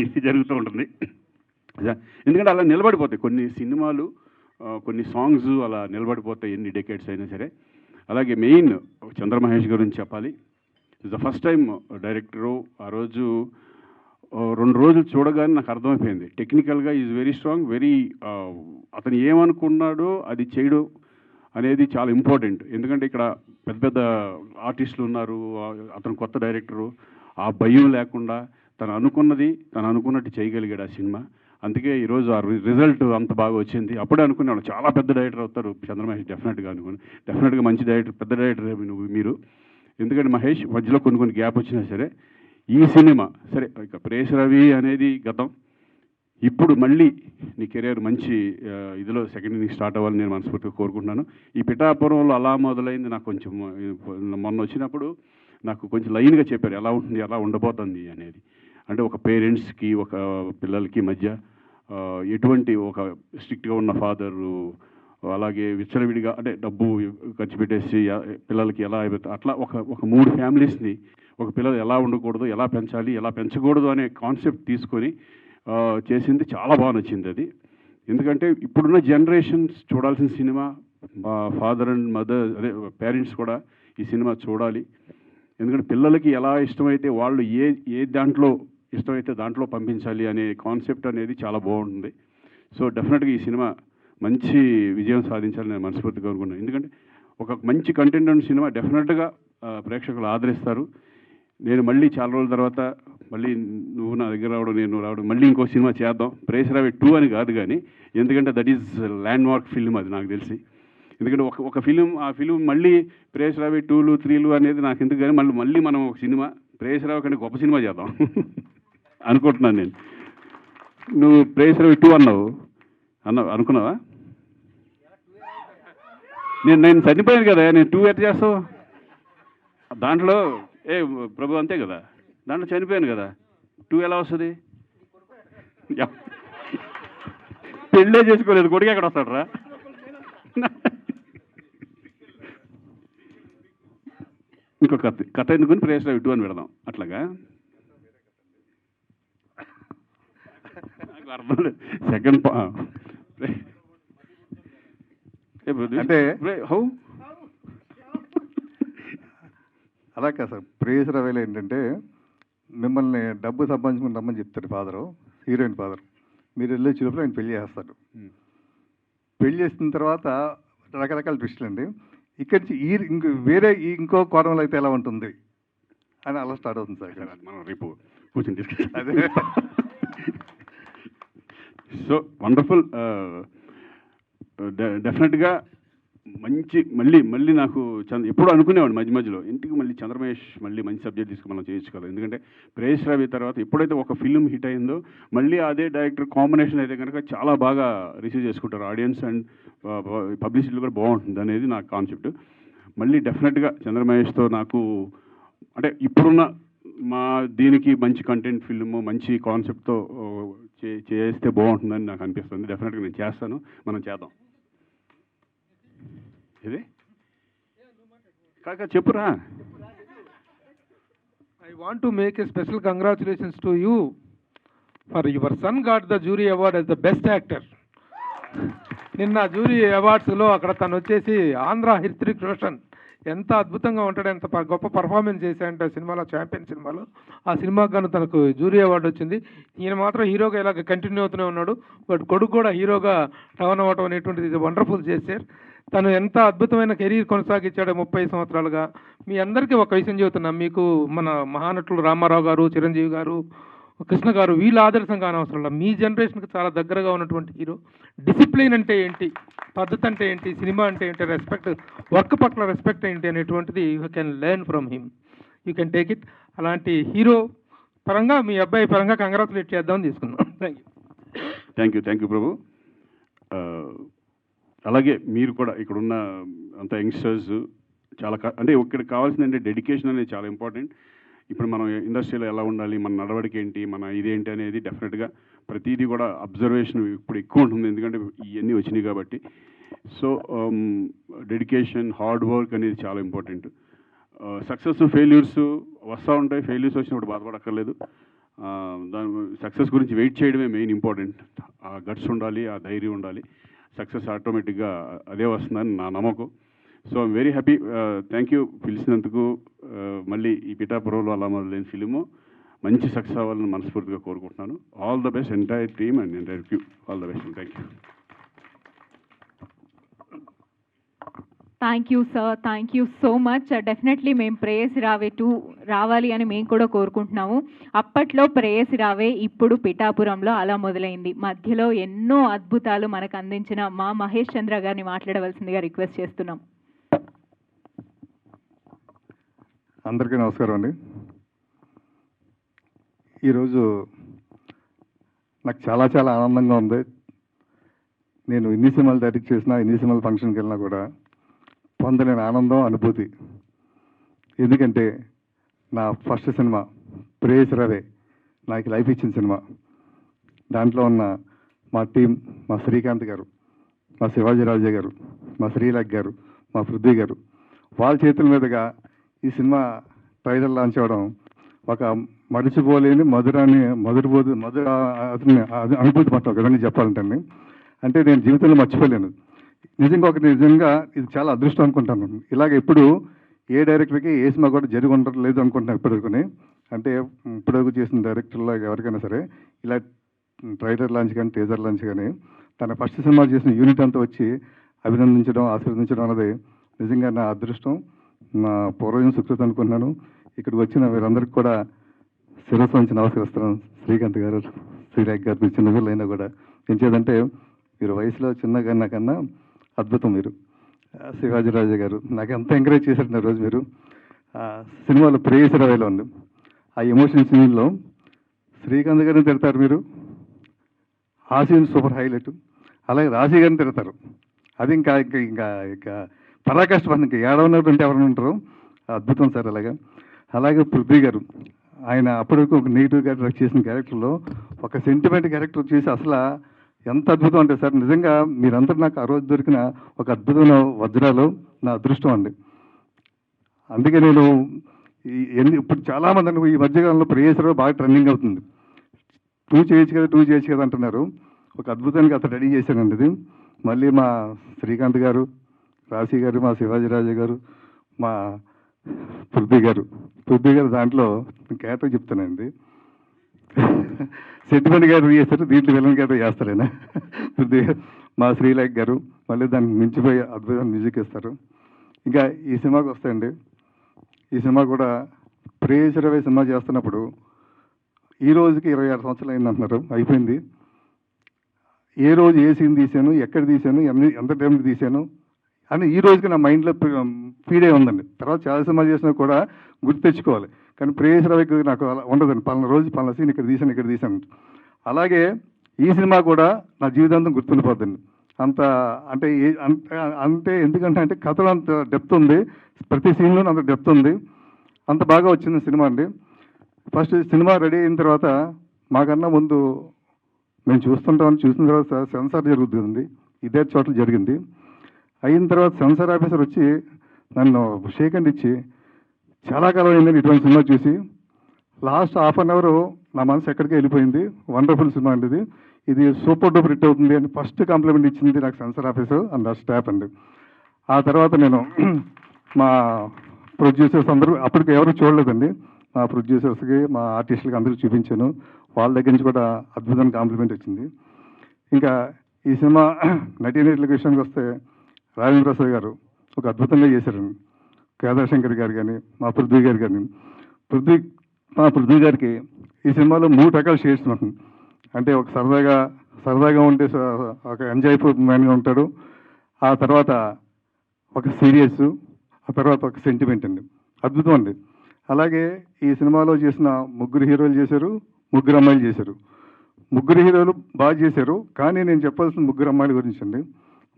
Speaker 7: ఇది జరుగుతూ ఉంటుంది. ఎందుకంటే అలా నిలబడిపోతాయి కొన్ని సినిమాలు, కొన్ని సాంగ్స్ అలా నిలబడిపోతాయి ఎన్ని డెకేడ్స్ అయినా సరే. అలాగే మెయిన్ చంద్రమహేష్ గురించి చెప్పాలి. It's the first time director. ఆ రోజు 2 రోజులు చూడగానే నాకు అర్థమైపోయింది, టెక్నికల్గా ఈజ్ వెరీ స్ట్రాంగ్, వెరీ అతను ఏమనుకున్నాడో అది చేయడం అనేది చాలా ఇంపార్టెంట్. ఎందుకంటే ఇక్కడ పెద్ద పెద్ద ఆర్టిస్టులు ఉన్నారు, అతను కొత్త డైరెక్టరు, ఆ భయం లేకుండా తను అనుకున్నట్టు చేయగలిగాడు ఆ సినిమా. అందుకే ఈరోజు ఆ రిజల్ట్ అంత బాగా వచ్చింది. అప్పుడే అనుకున్నాడు చాలా పెద్ద డైరెక్టర్ అవుతారు చంద్రమహేష్, డెఫినెట్గా మంచి డైరెక్టర్, పెద్ద డైరెక్టర్ మీరు. ఎందుకంటే మహేష్ మధ్యలో కొన్ని గ్యాప్ వచ్చినా సరే ఈ సినిమా సరే, ఇక ప్రేష్ రవి అనేది గతం, ఇప్పుడు మళ్ళీ నీ కెరీర్ మంచి ఇదిలో సెకండ్ ఇన్నింగ్ స్టార్ట్ అవ్వాలని నేను మనస్ఫూర్తిగా కోరుకుంటున్నాను. ఈ పిఠాపురంలో అలా మొదలైంది నాకు కొంచెం మొన్న వచ్చినప్పుడు నాకు కొంచెం లైన్గా చెప్పారు ఎలా ఉంటుంది, ఎలా ఉండబోతుంది అనేది. అంటే ఒక పేరెంట్స్కి ఒక పిల్లలకి మధ్య ఎటువంటి ఒక స్ట్రిక్ట్గా ఉన్న ఫాదరు, అలాగే విచ్చలవిడిగా అంటే డబ్బు ఖర్చు పెట్టేసి పిల్లలకి ఎలా అయిపోతుంది, అట్లా ఒక 3 ఫ్యామిలీస్ని ఒక పిల్లలు ఎలా ఉండకూడదు, ఎలా పెంచాలి, ఎలా పెంచకూడదు అనే కాన్సెప్ట్ తీసుకొని చేసింది. చాలా బాగా నచ్చింది అది. ఎందుకంటే ఇప్పుడున్న జనరేషన్స్ చూడాల్సిన సినిమా, మా ఫాదర్ అండ్ మదర్ అదే పేరెంట్స్ కూడా ఈ సినిమా చూడాలి. ఎందుకంటే పిల్లలకి ఎలా ఇష్టమైతే వాళ్ళు ఏ దాంట్లో ఇష్టమైతే దాంట్లో పంపించాలి అనే కాన్సెప్ట్ అనేది చాలా బాగుంటుంది. సో డెఫినెట్గా ఈ సినిమా మంచి విజయం సాధించాలని నేను మనస్ఫూర్తిగా కోరుకున్నాను. ఎందుకంటే ఒక మంచి కంటెంట్ ఉన్న సినిమా డెఫినెట్గా ప్రేక్షకులు ఆదరిస్తారు. నేను మళ్ళీ చాలా రోజుల తర్వాత మళ్ళీ నువ్వు నా దగ్గర రావడం, నేను రావడం, మళ్ళీ ఇంకో సినిమా చేద్దాం. ప్రేష్ రావే 2 అని కాదు కానీ, ఎందుకంటే that is land mark film అది నాకు తెలిసి. ఎందుకంటే ఒక ఫిలిం, ఆ ఫిలిం మళ్ళీ ప్రేష్ రావే 2లు 3లు అనేది నాకు ఎందుకు కానీ మళ్ళీ మనం ఒక సినిమా ప్రేష్ రావే కంటే గొప్ప సినిమా చేద్దాం అనుకుంటున్నాను నేను. నువ్వు ప్రేష్ రావే 2 అనుకున్నావా? నేను చనిపోయాను కదా, నేను 2 ఎట్లా చేస్తావు? దాంట్లో ప్రభు అంతే కదా, దాంట్లో చనిపోయాను కదా, 2 ఎలా వస్తుంది? పెళ్ళే చేసుకోలేదు, కొడుకు ఎక్కడ వస్తాడు రా? ఇంకో కథ ఎందుకుని ప్రేష్ రావే 2 అని పెడదాం అట్లాగా. అర్థం లేదు. సెకండ్
Speaker 16: అంటే
Speaker 7: హౌ
Speaker 16: అలా కాదు సార్, ప్రేష్ రవేలో ఏంటంటే మిమ్మల్ని డబ్బు సంపాదించుకుని రమ్మని చెప్తాడు ఫాదరు, హీరోయిన్ ఫాదర్. మీరు వెళ్ళే చూపులో ఆయన పెళ్లి చేస్తాడు. పెళ్లి చేసిన తర్వాత రకరకాల ట్విస్టులు అండి. ఇక్కడి నుంచి వేరే ఇంకో కోణంలో అయితే ఎలా ఉంటుంది అని అలా స్టార్ట్ అవుతుంది సార్.
Speaker 7: మనం రేపు కూర్చొని అదే. సో వండర్ఫుల్, డెఫినెట్గా మంచి మళ్ళీ నాకు ఎప్పుడు అనుకునేవాడు మధ్యలో ఇంటికి మళ్ళీ చంద్రమహేష్ మళ్ళీ మంచి సబ్జెక్ట్ తీసుకుని మనం చేయొచ్చు కదా. ఎందుకంటే ప్రేష్ రవి తర్వాత ఎప్పుడైతే ఒక ఫిల్మ్ హిట్ అయిందో మళ్ళీ అదే డైరెక్టర్ కాంబినేషన్ అయితే కనుక చాలా బాగా రిసీవ్ చేసుకుంటారు ఆడియన్స్, అండ్ పబ్లిసిటీ కూడా బాగుంటుంది అనేది నా కాన్సెప్ట్. మళ్ళీ డెఫినెట్గా చంద్రమహేష్తో నాకు అంటే ఇప్పుడున్న మా దీనికి మంచి కంటెంట్ ఫిల్మ్ మంచి కాన్సెప్ట్తో చేస్తే బాగుంటుందని నాకు అనిపిస్తుంది. డెఫినెట్గా నేను చేస్తాను, మనం చేద్దాం. ఇది కాక చెప్పురా.
Speaker 17: I want to make a special congratulations to you for your son got the jury award as the best actor. నిన్న జ్యూరీ అవార్డ్స్లో అక్కడ తను వచ్చేసి ఆంధ్ర హృతిక్ రోషన్ ఎంత అద్భుతంగా ఉంటాడు, ఎంత గొప్ప పర్ఫార్మెన్స్ చేశాడంటే సినిమాలో, ఛాంపియన్ సినిమాలో. ఆ సినిమాకు గాను తనకు జ్యూరీ అవార్డు వచ్చింది. ఈయన మాత్రం హీరోగా ఇలాగ కంటిన్యూ అవుతూనే ఉన్నాడు. బట్ కొడుకు కూడా హీరోగా టర్న్ అవ్వటం అనేటువంటిది వండర్ఫుల్ చేశారు. తను ఎంత అద్భుతమైన కెరీర్ కొనసాగించాడో 30 సంవత్సరాలుగా. మీ అందరికీ ఒక విషయం చెబుతున్నాం, మీకు మన మహానటులు రామారావు గారు, చిరంజీవి గారు, కృష్ణ గారు వీళ్ళ ఆదర్శం కానవసరం లేదు. మీ జనరేషన్కి చాలా దగ్గరగా ఉన్నటువంటి హీరో. డిసిప్లిన్ అంటే ఏంటి, పద్ధతి అంటే ఏంటి, సినిమా అంటే ఏంటి, రెస్పెక్ట్, వర్క్ పట్ల రెస్పెక్ట్ ఏంటి అనేటువంటిది you can learn from him, you can take it. అలాంటి హీరో పరంగా మీ అబ్బాయి పరంగా కంగ్రాచులేట్ చేద్దామని తీసుకున్నాం.
Speaker 7: థ్యాంక్ యూ ప్రభు. అలాగే మీరు కూడా ఇక్కడున్న అంత యంగ్స్టర్స్ చాలా అంటే ఇక్కడ కావాల్సింది అంటే డెడికేషన్ అనేది చాలా ఇంపార్టెంట్. ఇప్పుడు మనం ఇండస్ట్రీలో ఎలా ఉండాలి, మన నడవడిక ఏంటి, మన ఇదేంటి అనేది డెఫినెట్గా ప్రతిదీ కూడా అబ్జర్వేషన్ ఇప్పుడు ఎక్కువ ఉంటుంది, ఎందుకంటే ఇవన్నీ వచ్చినాయి కాబట్టి. సో డెడికేషన్, హార్డ్ వర్క్ అనేది చాలా ఇంపార్టెంట్. సక్సెస్ ఫెయిల్యూర్స్ వస్తూ ఉంటాయి, ఫెయిల్యూర్స్ వచ్చినప్పుడు బాధపడక్కర్లేదు. దాని సక్సెస్ గురించి వెయిట్ చేయడమే మెయిన్ ఇంపార్టెంట్. ఆ గట్స్ ఉండాలి, ఆ ధైర్యం ఉండాలి. సక్సెస్ ఆటోమేటిక్గా అదే వస్తుందని నా నమ్మకం. So I'm very happy. Thank you పిలిచినందుకు. మళ్ళీ ఈ పిఠాపురంలో అలా మొదలైన ఫిలిము మంచి సక్సెస్ అవ్వాలని మనస్ఫూర్తిగా కోరుకుంటున్నాను. All the best entire team and entire crew. All the best. Thank you.
Speaker 1: Thank you sir, thank you so much. Definitely మేము ప్రేయసి రావే 2 రావాలి అని మేము కూడా కోరుకుంటున్నాము. అప్పట్లో ప్రేయసి రావే, ఇప్పుడు పిఠాపురంలో అలా మొదలైంది. మధ్యలో ఎన్నో అద్భుతాలు మనకు అందించిన మా మహేష్ చంద్ర గారిని మాట్లాడవలసిందిగా రిక్వెస్ట్ చేస్తున్నాం.
Speaker 16: అందరికీ నమస్కారం అండి. ఈరోజు నాకు చాలా చాలా ఆనందంగా ఉంది. నేను ఇన్ని సినిమాలు డైరెక్ట్ చేసినా, ఇన్ని సినిమాల ఫంక్షన్కి వెళ్ళినా కూడా పొందలేని ఆనందం, అనుభూతి. ఎందుకంటే నా ఫస్ట్ సినిమా ప్రేయసి రావే నాకు లైఫ్ ఇచ్చిన సినిమా. దాంట్లో ఉన్న మా టీం, మా శ్రీకాంత్ గారు, మా శివాజీ రాజా గారు, మా శ్రీలేఖ గారు, మా పృథ్వీ గారు, వాళ్ళ చేతుల మీదుగా ఈ సినిమా ట్రైలర్ లాంచ్ అవ్వడం ఒక మరిచిపోలేని మధుర అనుభూతి పట్ల ఒక విధంగా చెప్పాలంటే, అంటే నేను జీవితంలో మర్చిపోలేను. నిజంగా ఇది చాలా అదృష్టం అనుకుంటాను. ఇలాగ ఎప్పుడు ఏ డైరెక్టర్కి ఏ సినిమా కూడా జరిగి ఉండలేదు అనుకుంటున్నాను ఇప్పటివరకు. అంటే ఇప్పటివరకు చేసిన డైరెక్టర్లో ఎవరికైనా సరే ఇలా ట్రైలర్ లాంచ్ కానీ, టీజర్ లాంచ్ కానీ, తన ఫస్ట్ సినిమా చేసిన యూనిట్ అంతా వచ్చి అభినందించడం, ఆశీర్వదించడం అనేది నిజంగా నా అదృష్టం, నా పూర్వజం సుకృతం అనుకుంటున్నాను. ఇక్కడికి వచ్చిన వీరందరికీ కూడా శిరస్సు నుంచి నమస్కరిస్తున్నాను. శ్రీకాంత్ గారు, శ్రీలేఖ గారు, మీరు చిన్న పిల్లలు అయినా కూడా ఏం చేద్దంటే మీరు వయసులో చిన్నగా కన్నా అద్భుతం. మీరు శివాజీ రాజా గారు నాకు ఎంత ఎంకరేజ్ చేశారు రోజు. మీరు సినిమాలో ప్రేయసి రావేలో ఉంది, ఆ ఎమోషన్ సీన్లో శ్రీకాంత్ గారిని తిడతారు మీరు, ఆ సీన్ సూపర్ హైలైట్. అలాగే రాశి గారిని తిడతారు, అది ఇంకా ఇంకా ఇంకా పరాకష్టపడి ఇంకా ఏడవనట్టు ఎవరైనా ఉంటారు. అద్భుతం సార్. అలాగే పృథ్వీ గారు, ఆయన అప్పటివరకు ఒక నెగిటివ్ క్యారెక్టర్ చేసిన క్యారెక్టర్లో ఒక సెంటిమెంట్ క్యారెక్టర్ చేసి అసలు ఎంత అద్భుతం అంటే సార్, నిజంగా మీరంతా నాకు ఆ రోజు దొరికిన ఒక అద్భుతమైన వజ్రాలు, నా అదృష్టం అండి. అందుకే నేను ఇప్పుడు చాలామంది ఈ మధ్యకాలంలో ప్రేయసరావు బాగా ట్రెండింగ్ అవుతుంది. 2 చేయొచ్చు కదా అంటున్నారు. ఒక అద్భుతానికి అతను రెడీ చేశానండి. ఇది మళ్ళీ మా శ్రీకాంత్ గారు, రాశి గారు, మా శివాజీ రాజా గారు, మా పృథ్వీ గారు దాంట్లో క్యారెక్టర్ చెప్తానండి. సెంటిమెంట్ క్యారెక్టర్ చేస్తారు, దీంట్లో విలన్ క్యారెక్టర్ చేస్తారైనా. పృథ్వీ గారు, మా శ్రీలేఖ గారు మళ్ళీ దానికి మించిపోయి అద్భుతమైన మ్యూజిక్ ఇస్తారు. ఇంకా ఈ సినిమాకి వస్తాయండి. ఈ సినిమా కూడా ప్రేయసి రావే సినిమా చేస్తున్నప్పుడు ఈ రోజుకి 26 సంవత్సరాలు అయింది అంటున్నారు, అయిపోయింది. ఏ రోజు ఏ సీన్ తీశాను, ఎక్కడ తీశాను, ఎంత టైంకి తీశాను అని ఈ రోజుకి నా మైండ్లో ఫీడ్ అయి ఉందండి. తర్వాత చాలా సినిమాలు చేసినా కూడా గుర్తు తెచ్చుకోవాలి, కానీ ప్రేయసి రావేకి నాకు అలా ఉండదండి. పలానా రోజు పలానా సీన్ ఇక్కడ తీశాను. అలాగే ఈ సినిమా కూడా నా జీవితాంతం గుర్తుండిపోద్దండి. అంత అంటే ఎందుకంటే కథలో అంత డెప్త్ ఉంది, ప్రతి సీన్లో అంత డెప్త్ ఉంది, అంత బాగా వచ్చింది సినిమా అండి. ఫస్ట్ సినిమా రెడీ అయిన తర్వాత మాకన్నా ముందు మేము చూసిన తర్వాత సెన్సార్ జరుగుతుంది, ఇదే చోట్ల జరిగింది. అయిన తర్వాత సెన్సార్ ఆఫీసర్ వచ్చి నన్ను షేక్ హ్యాండ్ ఇచ్చి చాలా కాలం అయిందని ఇటువంటి సినిమా చూసి లాస్ట్ హాఫ్ అన్ అవర్ నా మనసు ఎక్కడికి వెళ్ళిపోయింది. వండర్ఫుల్ సినిమా అండి, ఇది సూపర్ డూపర్ హిట్ అవుతుంది అని ఫస్ట్ కాంప్లిమెంట్ ఇచ్చింది నాకు సెన్సార్ ఆఫీసర్ అండ్ ఆ స్టాఫ్ అండి. ఆ తర్వాత నేను మా ప్రొడ్యూసర్స్ అందరూ అప్పటికి ఎవరు చూడలేదండి, మా ప్రొడ్యూసర్స్కి, మా ఆర్టిస్టులకి అందరూ చూపించాను. వాళ్ళ దగ్గర నుంచి కూడా అద్భుతమైన కాంప్లిమెంట్ వచ్చింది. ఇంకా ఈ సినిమా నటీనటుల విషయానికి వస్తే రాజేంద్ర ప్రసాద్ గారు ఒక అద్భుతంగా చేశారండి. కేదార్ శంకర్ గారు కానీ, మా పృథ్వీ గారు కానీ. పృథ్వీ మా పృథ్వీ గారికి ఈ సినిమాలో 3 రకాల షేడ్స్ ఉంటుంది. అంటే ఒక సరదాగా ఉంటే ఒక ఎంజాయ్ఫుల్ మ్యాన్గా ఉంటాడు, ఆ తర్వాత ఒక సీరియస్, ఆ తర్వాత ఒక సెంటిమెంట్ అండి. అద్భుతం అండి. అలాగే ఈ సినిమాలో చేసిన 3 హీరోలు చేశారు, 3 అమ్మాయిలు చేశారు. 3 హీరోలు బాగా చేశారు, కానీ నేను చెప్పాల్సిన 3 అమ్మాయిల గురించి అండి.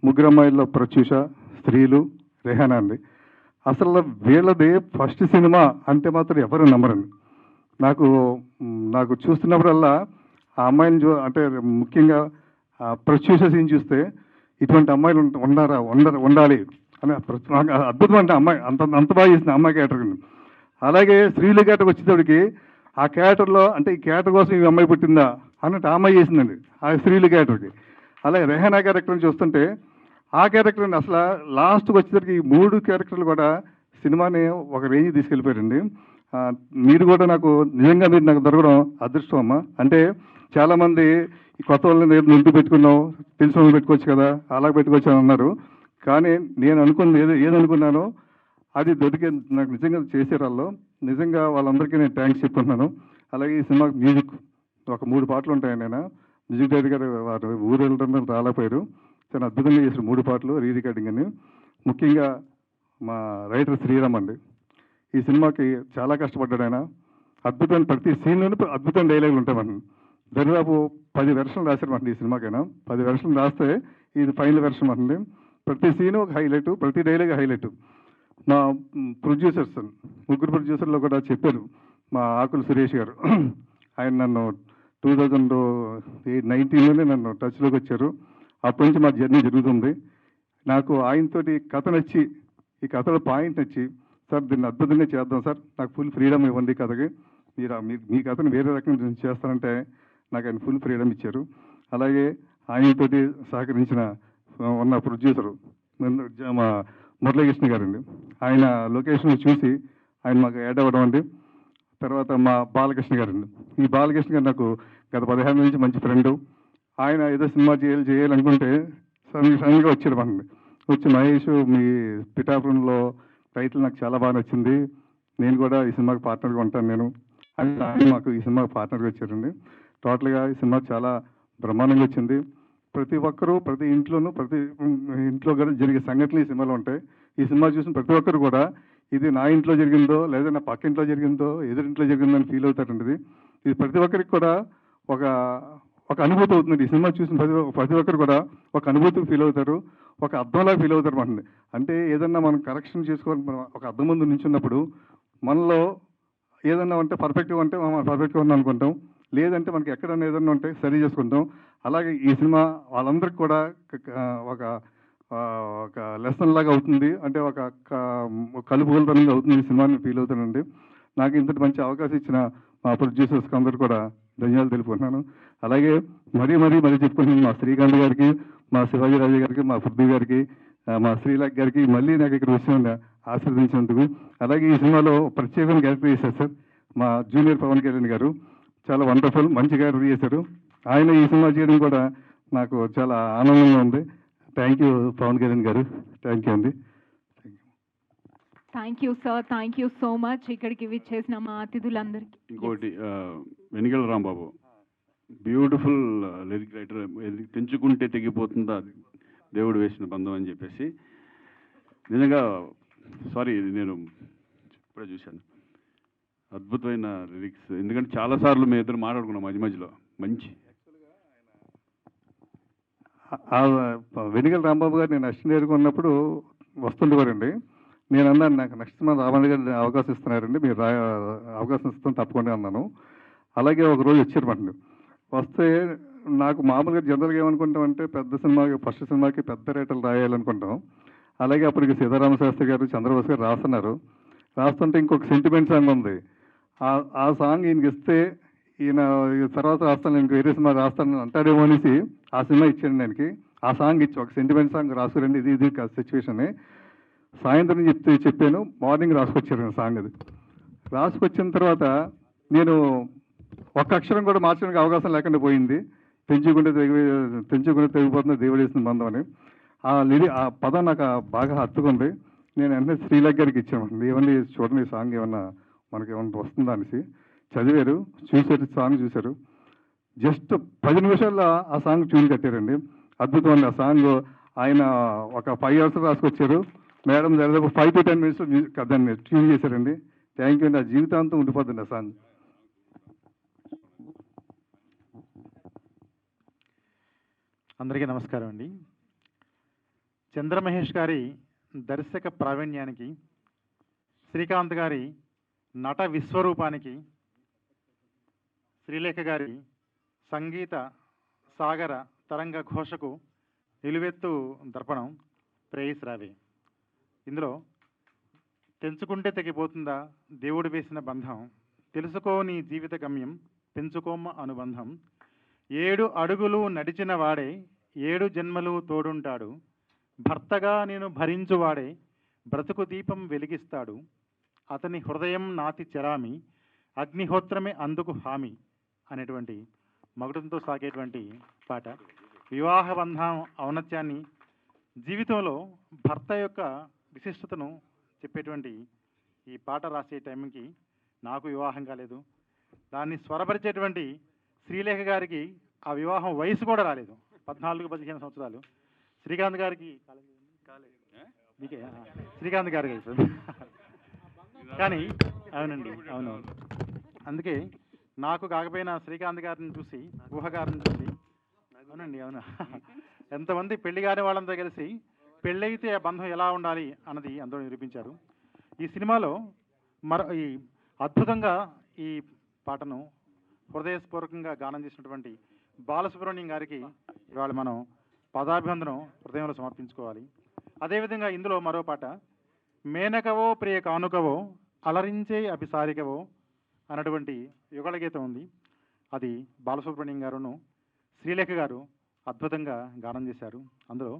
Speaker 16: 3 అమ్మాయిల్లో ప్రత్యూష, స్త్రీలు, రెహానా అండి. అసలు వీళ్ళదే ఫస్ట్ సినిమా అంటే మాత్రం ఎవరు నమ్మరండి. నాకు చూస్తున్నప్పుడల్లా ఆ అమ్మాయిని అంటే ముఖ్యంగా ప్రత్యూష సీన్ చూస్తే ఇటువంటి అమ్మాయిలు ఉండాలి అని అద్భుతం అంటే అమ్మాయి అంత బాగా చేసిన అమ్మాయి క్యారెక్టర్ అండి. అలాగే స్త్రీల క్యారెక్టర్ వచ్చేటప్పటికి ఆ క్యారెక్టర్లో అంటే ఈ క్యారెక్టర్ కోసం ఈ అమ్మాయి పుట్టిందా అన్నట్టు ఆ అమ్మాయి చేసిందండి ఆ స్త్రీల క్యారెక్టర్కి. అలాగే రెహానా క్యారెక్టర్ని చూస్తుంటే ఆ క్యారెక్టర్ అండి అసలు లాస్ట్కి వచ్చేసరికి ఈ 3 క్యారెక్టర్లు కూడా సినిమాని ఒక రేంజ్ తీసుకెళ్ళిపోయారండి. మీరు కూడా నాకు దొరకడం అదృష్టం అమ్మ. అంటే చాలామంది ఈ కొత్త వాళ్ళని ఇంటి పెట్టుకున్నావు, తెలిసిన వాళ్ళు పెట్టుకోవచ్చు కదా, అలా పెట్టుకోవచ్చు అని అన్నారు. కానీ నేను అనుకున్నది ఏదనుకున్నానో అది దొరికే నాకు నిజంగా చేసే వాళ్ళు నిజంగా వాళ్ళందరికీ నేను థ్యాంక్స్ చెప్పుకుంటున్నాను. అలాగే ఈ సినిమాకి మ్యూజిక్ ఒక 3 పాటలు ఉంటాయండి. ఆయన మ్యూజిక్ డైరెక్టర్ గారు వారు ఊరు వెళ్ళడం రాలేకపోయారు, చాలా అద్భుతంగా చేసిన 3 పాటలు రీ రికార్డింగ్ అని. ముఖ్యంగా మా రైటర్ శ్రీరామ్ అండి, ఈ సినిమాకి చాలా కష్టపడ్డాడు ఆయన. అద్భుతమైన ప్రతి సీన్లోనూ అద్భుతమైన డైలాగులు ఉంటాయి. దాదాపు 10 వెర్షన్లు రాశారు ఈ సినిమాకైనా. 10 వెర్షన్లు రాస్తే ఇది ఫైనల్ వెర్షన్ అండి. ప్రతి సీను ఒక హైలైట్, ప్రతి డైలాగ్ హైలైట్. మా ప్రొడ్యూసర్స్ 3 ప్రొడ్యూసర్లు కూడా చెప్పారు. మా ఆకుల సురేష్ గారు ఆయన నన్ను 2019లోనే నన్ను టచ్లోకి వచ్చారు. అప్పటి నుంచి మా జర్నీ జరుగుతుంది. నాకు ఆయనతోటి కథ నచ్చి, ఈ కథలో పాయింట్ నచ్చి, సార్ దీన్ని అద్భుతంగా చేద్దాం సార్, నాకు ఫుల్ ఫ్రీడమ్ ఇవ్వండి కథకి, మీ కథను వేరే రకంగా చేస్తారంటే నాకు ఆయన ఫుల్ ఫ్రీడమ్ ఇచ్చారు. అలాగే ఆయనతోటి సహకరించిన ఉన్న ప్రొడ్యూసరు మా మురళీకృష్ణ గారండి, ఆయన లొకేషన్ చూసి ఆయన మాకు యాడ్ అవ్వడం అండి. తర్వాత మా బాలకృష్ణ గారండి, ఈ బాలకృష్ణ గారు నాకు గత 15 నుంచి మంచి ఫ్రెండు. ఆయన ఏదో సినిమా చేయాలనుకుంటే సడన్గా వచ్చాడు మనకి. వచ్చి మహేష్ మీ పిఠాపురంలో టైటిల్ నాకు చాలా బాగా నచ్చింది, నేను కూడా ఈ సినిమాకి పార్ట్నర్గా ఉంటాను నేను అని మాకు ఈ సినిమాకి పార్ట్నర్గా వచ్చారండి. టోటల్గా ఈ సినిమా చాలా బ్రహ్మాండంగా వచ్చింది. ప్రతి ఒక్కరూ ప్రతి ఇంట్లో కూడా జరిగే సంఘటనలు ఈ సినిమాలో ఉంటాయి. ఈ సినిమా చూసిన ప్రతి ఒక్కరు కూడా ఇది నా ఇంట్లో జరిగిందో లేదా నా పక్క ఇంట్లో జరిగిందో ఎదురింట్లో జరిగిందో అని ఫీల్ అవుతారండి. ఇది ప్రతి ఒక్కరికి కూడా ఒక అనుభూతి అవుతుంది. ఈ సినిమా చూసిన ప్రతి ఒక్కరు కూడా ఒక అనుభూతికి ఫీల్ అవుతారు, ఒక అర్థంలాగా ఫీల్ అవుతారు మనల్ని. అంటే ఏదన్నా మనం కరెక్షన్ చేసుకోవాలి, ఒక అర్థం ముందు నించున్నప్పుడు మనలో ఏదన్నా ఉంటే పర్ఫెక్ట్గా ఉంటే మనం పర్ఫెక్ట్గా ఉన్నాం అనుకుంటాం, లేదంటే మనకి ఎక్కడన్నా ఏదన్నా ఉంటే సరి చేసుకుంటాం. అలాగే ఈ సినిమా వాళ్ళందరికీ కూడా ఒక లెసన్ లాగా అవుతుంది, అంటే ఒక కలుపుగోలుతనంగా అవుతుంది ఈ సినిమాని ఫీల్ అవుతానండి. నాకు ఇంతటి మంచి అవకాశం ఇచ్చిన మా ప్రొడ్యూసర్స్కి అందరూ కూడా ధన్యవాదాలు తెలుపుకుంటున్నాను. అలాగే మరీ చెప్పుకుంటున్నాను మా శ్రీకాంత్ గారికి, మా శివాజీ రాజా గారికి, మా పృథ్వీ గారికి, మా శ్రీలేఖ గారికి మళ్ళీ నాకు ఇక్కడ విషయం ఆశీర్వదించినందుకు. అలాగే ఈ సినిమాలో ప్రత్యేకమైన క్యారెక్టర్ చేశారు సార్ మా జూనియర్ పవన్ కళ్యాణ్ గారు, చాలా వండర్ఫుల్ మంచి క్యారెక్టర్ చేశారు. ఆయన ఈ సినిమా చేయడం కూడా నాకు చాలా ఆనందంగా ఉంది. థ్యాంక్ యూ పవన్ కళ్యాణ్ గారు, థ్యాంక్ యూ అండి.
Speaker 1: Thank you sir, thank you so much ఇక్కడికి విచ్చేసిన మా అతిథులందరికీ.
Speaker 4: ఇంకోటి వెనిగల రాంబాబు బ్యూటిఫుల్ లిరిక్ రైటర్, తెంచుకుంటే తెగిపోతుందా దేవుడు వేసిన బంధం అని చెప్పేసి. నిజంగా సారీ నేను ఇప్పుడే చూశాను, అద్భుతమైన లిరిక్స్. ఎందుకంటే చాలాసార్లు మేము ఇద్దరు మాట్లాడుకున్నాం మధ్యలో మంచి.
Speaker 16: వెనిగల రాంబాబు గారు నేను అసిస్టెంట్ డైరెక్టర్ ఉన్నప్పుడు వస్తుండేవారండి. నేను అన్నాను నాకు నెక్స్ట్ మంత్ రామణి గారు అవకాశం ఇస్తున్నారండి, మీరు అవకాశం ఇస్తాం తప్పకుండా అన్నాను. అలాగే ఒకరోజు వచ్చారన్నమాట. వస్తే నాకు మామూలుగా జనరల్గా ఏమనుకుంటామంటే పెద్ద సినిమాకి ఫస్ట్ సినిమాకి పెద్ద రేటలు రాయాలనుకుంటాం. అలాగే అప్పటికి సీతారామ శాస్త్రి గారు చంద్రబాబు గారు రాస్తుంటే ఇంకొక సెంటిమెంట్ సాంగ్ ఉంది. ఆ సాంగ్ ఈయనకి ఇస్తే ఈయన తర్వాత రాస్తాను, నేను వేరే సినిమా రాస్తాను అంటాడేమో అనేసి ఆ సినిమా ఇచ్చాను ఆయనకి. ఆ సాంగ్ ఇచ్చి ఒక సెంటిమెంట్ సాంగ్ రాసుకురండి, ఇది సిచ్యువేషన్. సాయంత్రం చెప్పాను, మార్నింగ్ రాసుకొచ్చారు సాంగ్. అది రాసుకొచ్చిన తర్వాత నేను ఒక్క అక్షరం కూడా మార్చడానికి అవకాశం లేకుండా పోయింది. తెంచుకుంటే తెగిపోతుంది దేవుడు వేసిన బంధం అని ఆ పదం నాకు బాగా హత్తుకుంది. నేను వెంటనే శ్రీలేఖ గారికి ఇచ్చాను, ఏమన్నా చూడండి ఈ సాంగ్ ఏమన్నా మనకి ఏమన్నా వస్తుందా అనేసి. చదివారు, చూశారు, సాంగ్ చూశారు. జస్ట్ 10 నిమిషాల్లో ఆ సాంగ్ ట్యూన్ కట్టారండి. అద్భుతం అండి ఆ సాంగ్. ఆయన ఒక 5 అవర్స్ రాసుకొచ్చారు. మేడం దాదాపు 5 to 10 minutes దాన్ని ట్యూన్ చేశారండి. థ్యాంక్ యూ అండి. ఆ జీవితాంతం ఉండిపోతుంది ఆ సాంగ్.
Speaker 18: అందరికీ నమస్కారం అండి. చంద్రమహేష్ గారి దర్శక ప్రావీణ్యానికి, శ్రీకాంత్ గారి నట విశ్వరూపానికి, శ్రీలేఖ గారి సంగీత సాగర తరంగ ఘోషకు నిలువెత్తు దర్పణం ప్రేయస్ రావే. ఇందులో తెంచుకుంటే తెగిపోతుందా దేవుడు వేసిన బంధం, తెలుసుకో నీ జీవిత గమ్యం పెంచుకోమ్మ అనుబంధం, 7 అడుగులు నడిచిన వాడే 7 జన్మలు తోడుంటాడు, భర్తగా నేను భరించువాడే బ్రతుకు దీపం వెలిగిస్తాడు, అతని హృదయం నాతి చెరామి అగ్నిహోత్రమే అందుకు హామీ అనేటువంటి మగుడంతో సాగేటువంటి పాట. వివాహ బంధం ఔన్నత్యాన్ని, జీవితంలో భర్త యొక్క విశిష్టతను చెప్పేటువంటి ఈ పాట రాసే టైంకి నాకు వివాహం కాలేదు. దాన్ని స్వరపరిచేటువంటి శ్రీలేఖ గారికి ఆ వివాహం వయసు కూడా రాలేదు, 14-15 సంవత్సరాలు. శ్రీకాంత్ గారికి మీకే శ్రీకాంత్ గారికి అయిపోయింది. కానీ అవునండి, అవునవును. అందుకే నాకు కాకపోయినా శ్రీకాంత్ గారిని చూసి, ఊహగారిని చూసి, అవునండి అవును, ఎంతమంది పెళ్లి కాని వాళ్ళంతా కలిసి పెళ్ళైతే ఆ బంధం ఎలా ఉండాలి అన్నది అందరూ నిరూపించారు. ఈ సినిమాలో ఈ అద్భుతంగా ఈ పాటను హృదయపూర్వకంగా గానం చేసినటువంటి బాలసుబ్రహ్మణ్యం గారికి ఇవాళ మనం పదాభివందనం హృదయంలో సమర్పించుకోవాలి. అదేవిధంగా ఇందులో మరో పాట, మేనకవో ప్రియ కానుకవో అలరించే అభిసారికవో అన్నటువంటి యుగళ గీతం ఉంది. అది బాలసుబ్రహ్మణ్యం గారును శ్రీలేఖ గారు అద్భుతంగా గానం చేశారు. అందులో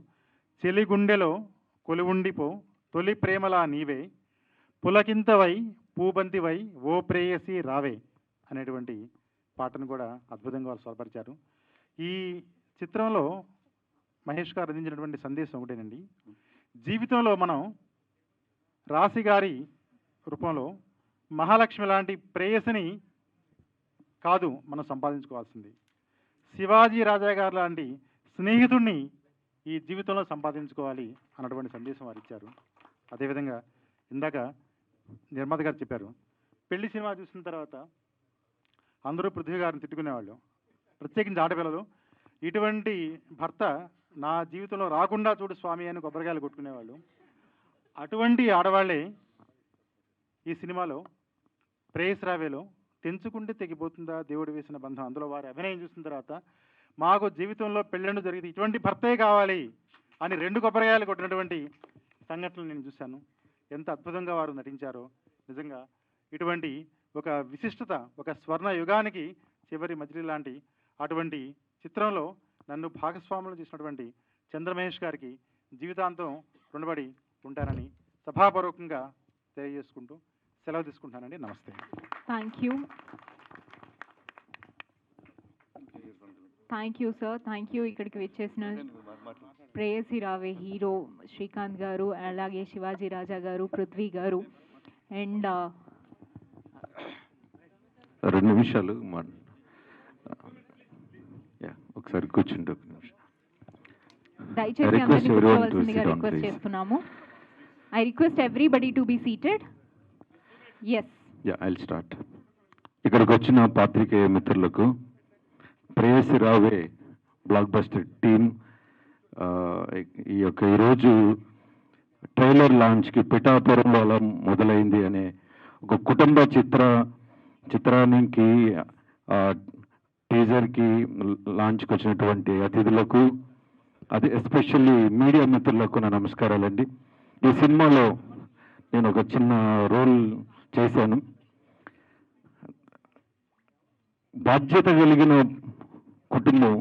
Speaker 18: చెలి గుండెలో కొలువుండిపో తొలి ప్రేమలా నీవే పులకింతవై పూబంతివై ఓ ప్రేయసి రావే అనేటువంటి పాటను కూడా అద్భుతంగా వాళ్ళు స్వరపరిచారు. ఈ చిత్రంలో మహేష్ గారు అందించినటువంటి సందేశం ఒకటేనండి, జీవితంలో మనం రాశి గారి రూపంలో మహాలక్ష్మి లాంటి ప్రేయసిని కాదు మనం సంపాదించుకోవాల్సింది, శివాజీ రాజా గారు లాంటి స్నేహితుడిని ఈ జీవితంలో సంపాదించుకోవాలి అన్నటువంటి సందేశం వారు ఇచ్చారు. అదేవిధంగా ఇందాక నిర్మాత గారు చెప్పారు, పెళ్లి సినిమా చూసిన తర్వాత అందరూ పృథ్వీ గారిని తిట్టుకునేవాళ్ళు, ప్రత్యేకించి ఆడపిల్లలు, ఇటువంటి భర్త నా జీవితంలో రాకుండా చూడు స్వామి అని కొబ్బరికాయలు కొట్టుకునేవాళ్ళు. అటువంటి ఆడవాళ్లే ఈ సినిమాలో ప్రేయస్ రావేలో తెంచుకుంటే తెగిపోతుందా దేవుడు వేసిన బంధం, అందులో వారి అభినయం చూసిన తర్వాత మాకు జీవితంలో పెళ్ళండు జరిగితే ఇటువంటి భర్తే కావాలి అని 2 కొబ్బరికాయలు కొట్టినటువంటి సంఘటనలు నేను చూశాను. ఎంత అద్భుతంగా వారు నటించారో. నిజంగా ఇటువంటి ఒక విశిష్టత, ఒక స్వర్ణ యుగానికి చివరి మజిలీ లాంటి అటువంటి చిత్రంలో నన్ను భాగస్వాములు చేసినటువంటి చంద్రమహేష్ గారికి జీవితాంతం రుణపడి ఉంటానని సభాపూర్వకంగా తెలియజేసుకుంటూ సెలవు తీసుకుంటానండి. నమస్తే.
Speaker 1: Thank you sir, thank you. ఇక్కడికి వచ్చేసిన ప్రేయసి రావే హీరో శ్రీకాంత్ గారు, అలాగే శివాజీ రాజా గారు, పృథ్వీ గారు, అండ్
Speaker 19: 2 నిమిషాలు ఒకసారి కూర్చుంటే 1 నిమిషం.
Speaker 1: దయచేసి అందరినీ కూర్చోవలసిందిగా రిక్వెస్ట్ చేస్తున్నాము. I request everybody to be seated. Yes,
Speaker 19: I'll start. ఇక్కడికి వచ్చిన పాత్రికేయ మిత్రులకు, ప్రేయసి రావే బ్లాక్ బస్టర్ టీమ్, ఈ యొక్క ఈరోజు ట్రైలర్ లాంచ్కి పిఠాపురంలో అలా మొదలైంది అనే ఒక కుటుంబ చిత్రానికి టీజర్కి లాంచ్కి వచ్చినటువంటి అతిథులకు, అది ఎస్పెషల్లీ మీడియా మిత్రులకు నా నమస్కారాలండి. ఈ సినిమాలో నేను ఒక చిన్న రోల్ చేశాను. బాధ్యత కలిగిన కుటుంబం,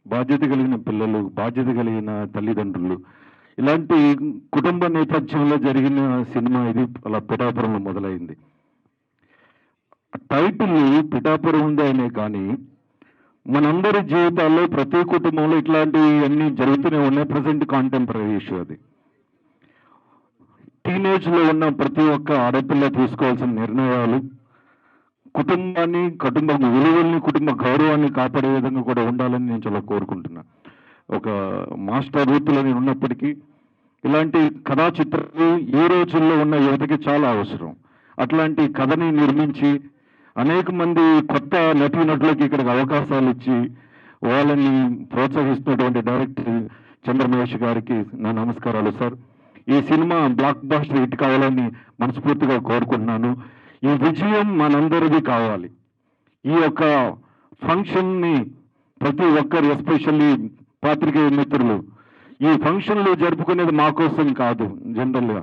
Speaker 19: బాధ్యత కలిగిన పిల్లలు, బాధ్యత కలిగిన తల్లిదండ్రులు, ఇలాంటి కుటుంబ నేపథ్యంలో జరిగిన సినిమా ఇది. అలా పిఠాపురంలో మొదలైంది. టైటిల్ పిఠాపురం ఉంది అనే కానీ మనందరి జీవితాల్లో ప్రతి కుటుంబంలో ఇట్లాంటివి అన్నీ జరుగుతూనే ఉన్నాయి. ప్రజెంట్ కాంటెంపరీ ఇష్యూ అది. టీనేజ్లో ఉన్న ప్రతి ఒక్క ఆడపిల్ల తీసుకోవాల్సిన నిర్ణయాలు, కుటుంబాన్ని, కుటుంబ విలువల్ని, కుటుంబ గౌరవాన్ని కాపాడే విధంగా కూడా ఉండాలని నేను చాలా కోరుకుంటున్నాను. ఒక మాస్టర్ వృత్తిలో నేను ఉన్నప్పటికీ ఇలాంటి కథా చిత్రాలు ఈ రోజుల్లో ఉన్న యువతకి చాలా అవసరం. అట్లాంటి కథని నిర్మించి అనేక మంది కొత్త నటీనటులకి ఇక్కడికి అవకాశాలు ఇచ్చి వాళ్ళని ప్రోత్సహిస్తున్నటువంటి డైరెక్టర్ చంద్రమహేష్ గారికి నా నమస్కారాలు సార్. ఈ సినిమా బ్లాక్ బాస్టర్ హిట్ కావాలని మనస్ఫూర్తిగా కోరుకుంటున్నాను. ఈ విజయం మనందరిది కావాలి. ఈ యొక్క ఫంక్షన్ని ప్రతి ఒక్కరు, ఎస్పెషల్లీ పాత్రికేయ మిత్రులు, ఈ ఫంక్షన్లు జరుపుకునేది మా కోసం కాదు. జనరల్గా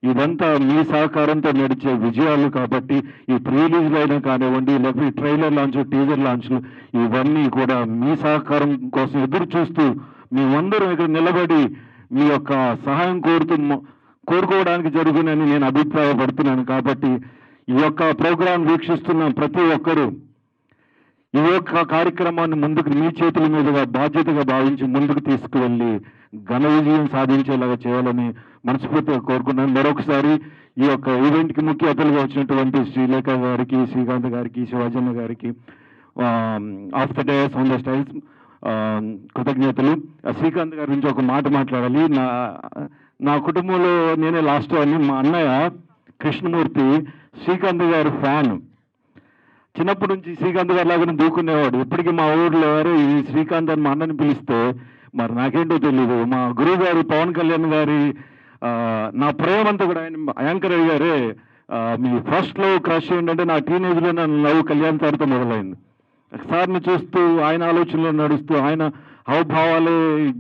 Speaker 19: ఇదంతా మీ సహకారంతో నడిచే విజయాలు కాబట్టి ఈ ప్రీ రిలీజ్లు అయినా కానివ్వండి, లేకపోతే ట్రైలర్ లాంచ్, టీజర్ లాంచ్లు, ఇవన్నీ కూడా మీ సహకారం కోసం ఎదురు చూస్తూ మేమందరం ఇక్కడ నిలబడి మీ యొక్క సహాయం కోరుకోవడానికి జరుగునని నేను అభిప్రాయపడుతున్నాను. కాబట్టి ఈ యొక్క ప్రోగ్రాం వీక్షిస్తున్న ప్రతి ఒక్కరూ ఈ యొక్క కార్యక్రమాన్ని ముందుకు మీ చేతుల మీదుగా బాధ్యతగా భావించి ముందుకు తీసుకువెళ్ళి ఘన విజయం సాధించేలాగా చేయాలని మనస్ఫూర్తిగా కోరుకున్నాను. మరొకసారి ఈ యొక్క ఈవెంట్కి ముఖ్య అతిథులుగా వచ్చినటువంటి శ్రీలేఖ గారికి, శ్రీకాంత్ గారికి, శివాజన్న గారికి, of the days on the styles కృతజ్ఞతలు. శ్రీకాంత్ గారి నుంచి ఒక మాట మాట్లాడాలి. నా కుటుంబంలో నేనే లాస్ట్ అని. మా అన్నయ్య కృష్ణమూర్తి శ్రీకాంత్ గారు ఫ్యాన్. చిన్నప్పటి నుంచి శ్రీకాంత్ గారి లాగానే దూకునేవాడు. ఇప్పటికీ మా ఊర్లో ఈ శ్రీకాంత్ అని మా అన్నని పిలిస్తే మరి నాకేంటో తెలియదు. మా గురువు గారు పవన్ కళ్యాణ్ గారి నా ప్రేమ అంతా కూడా ఆయన యాంకర్ అయ్యారే. మీ ఫస్ట్ లవ్ క్రష్ ఏంటంటే నా టీనేజ్లో నా లవ్ కళ్యాణ్ సార్తో మొదలైంది. సార్ని చూస్తూ ఆయన ఆలోచనలో నడుస్తూ ఆయన హావభావాలే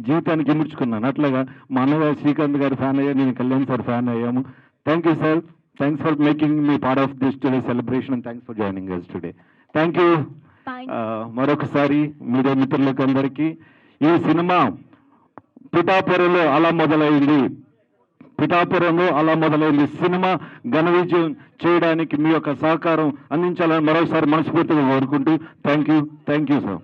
Speaker 19: జీవితానికి ఇముడ్చుకున్నాను. అట్లాగా మా అన్నగారు శ్రీకాంత్ గారు ఫ్యాన్ అయ్యారు, నేను కళ్యాణ్ సార్ ఫ్యాన్ అయ్యాము. Thank you sir. Thanks for making me part of this today's celebration and thanks for joining us today. Thank you. మరొకసారి మీడియా మిత్రులకు అందరికీ ఈ సినిమా పిఠాపురంలో అలా మొదలైంది. సినిమా ఘన విజయం చేయడానికి మీ యొక్క సహకారం అందించాలని మరొకసారి మనస్ఫూర్తిగా కోరుకుంటూ థ్యాంక్ యూ సార్.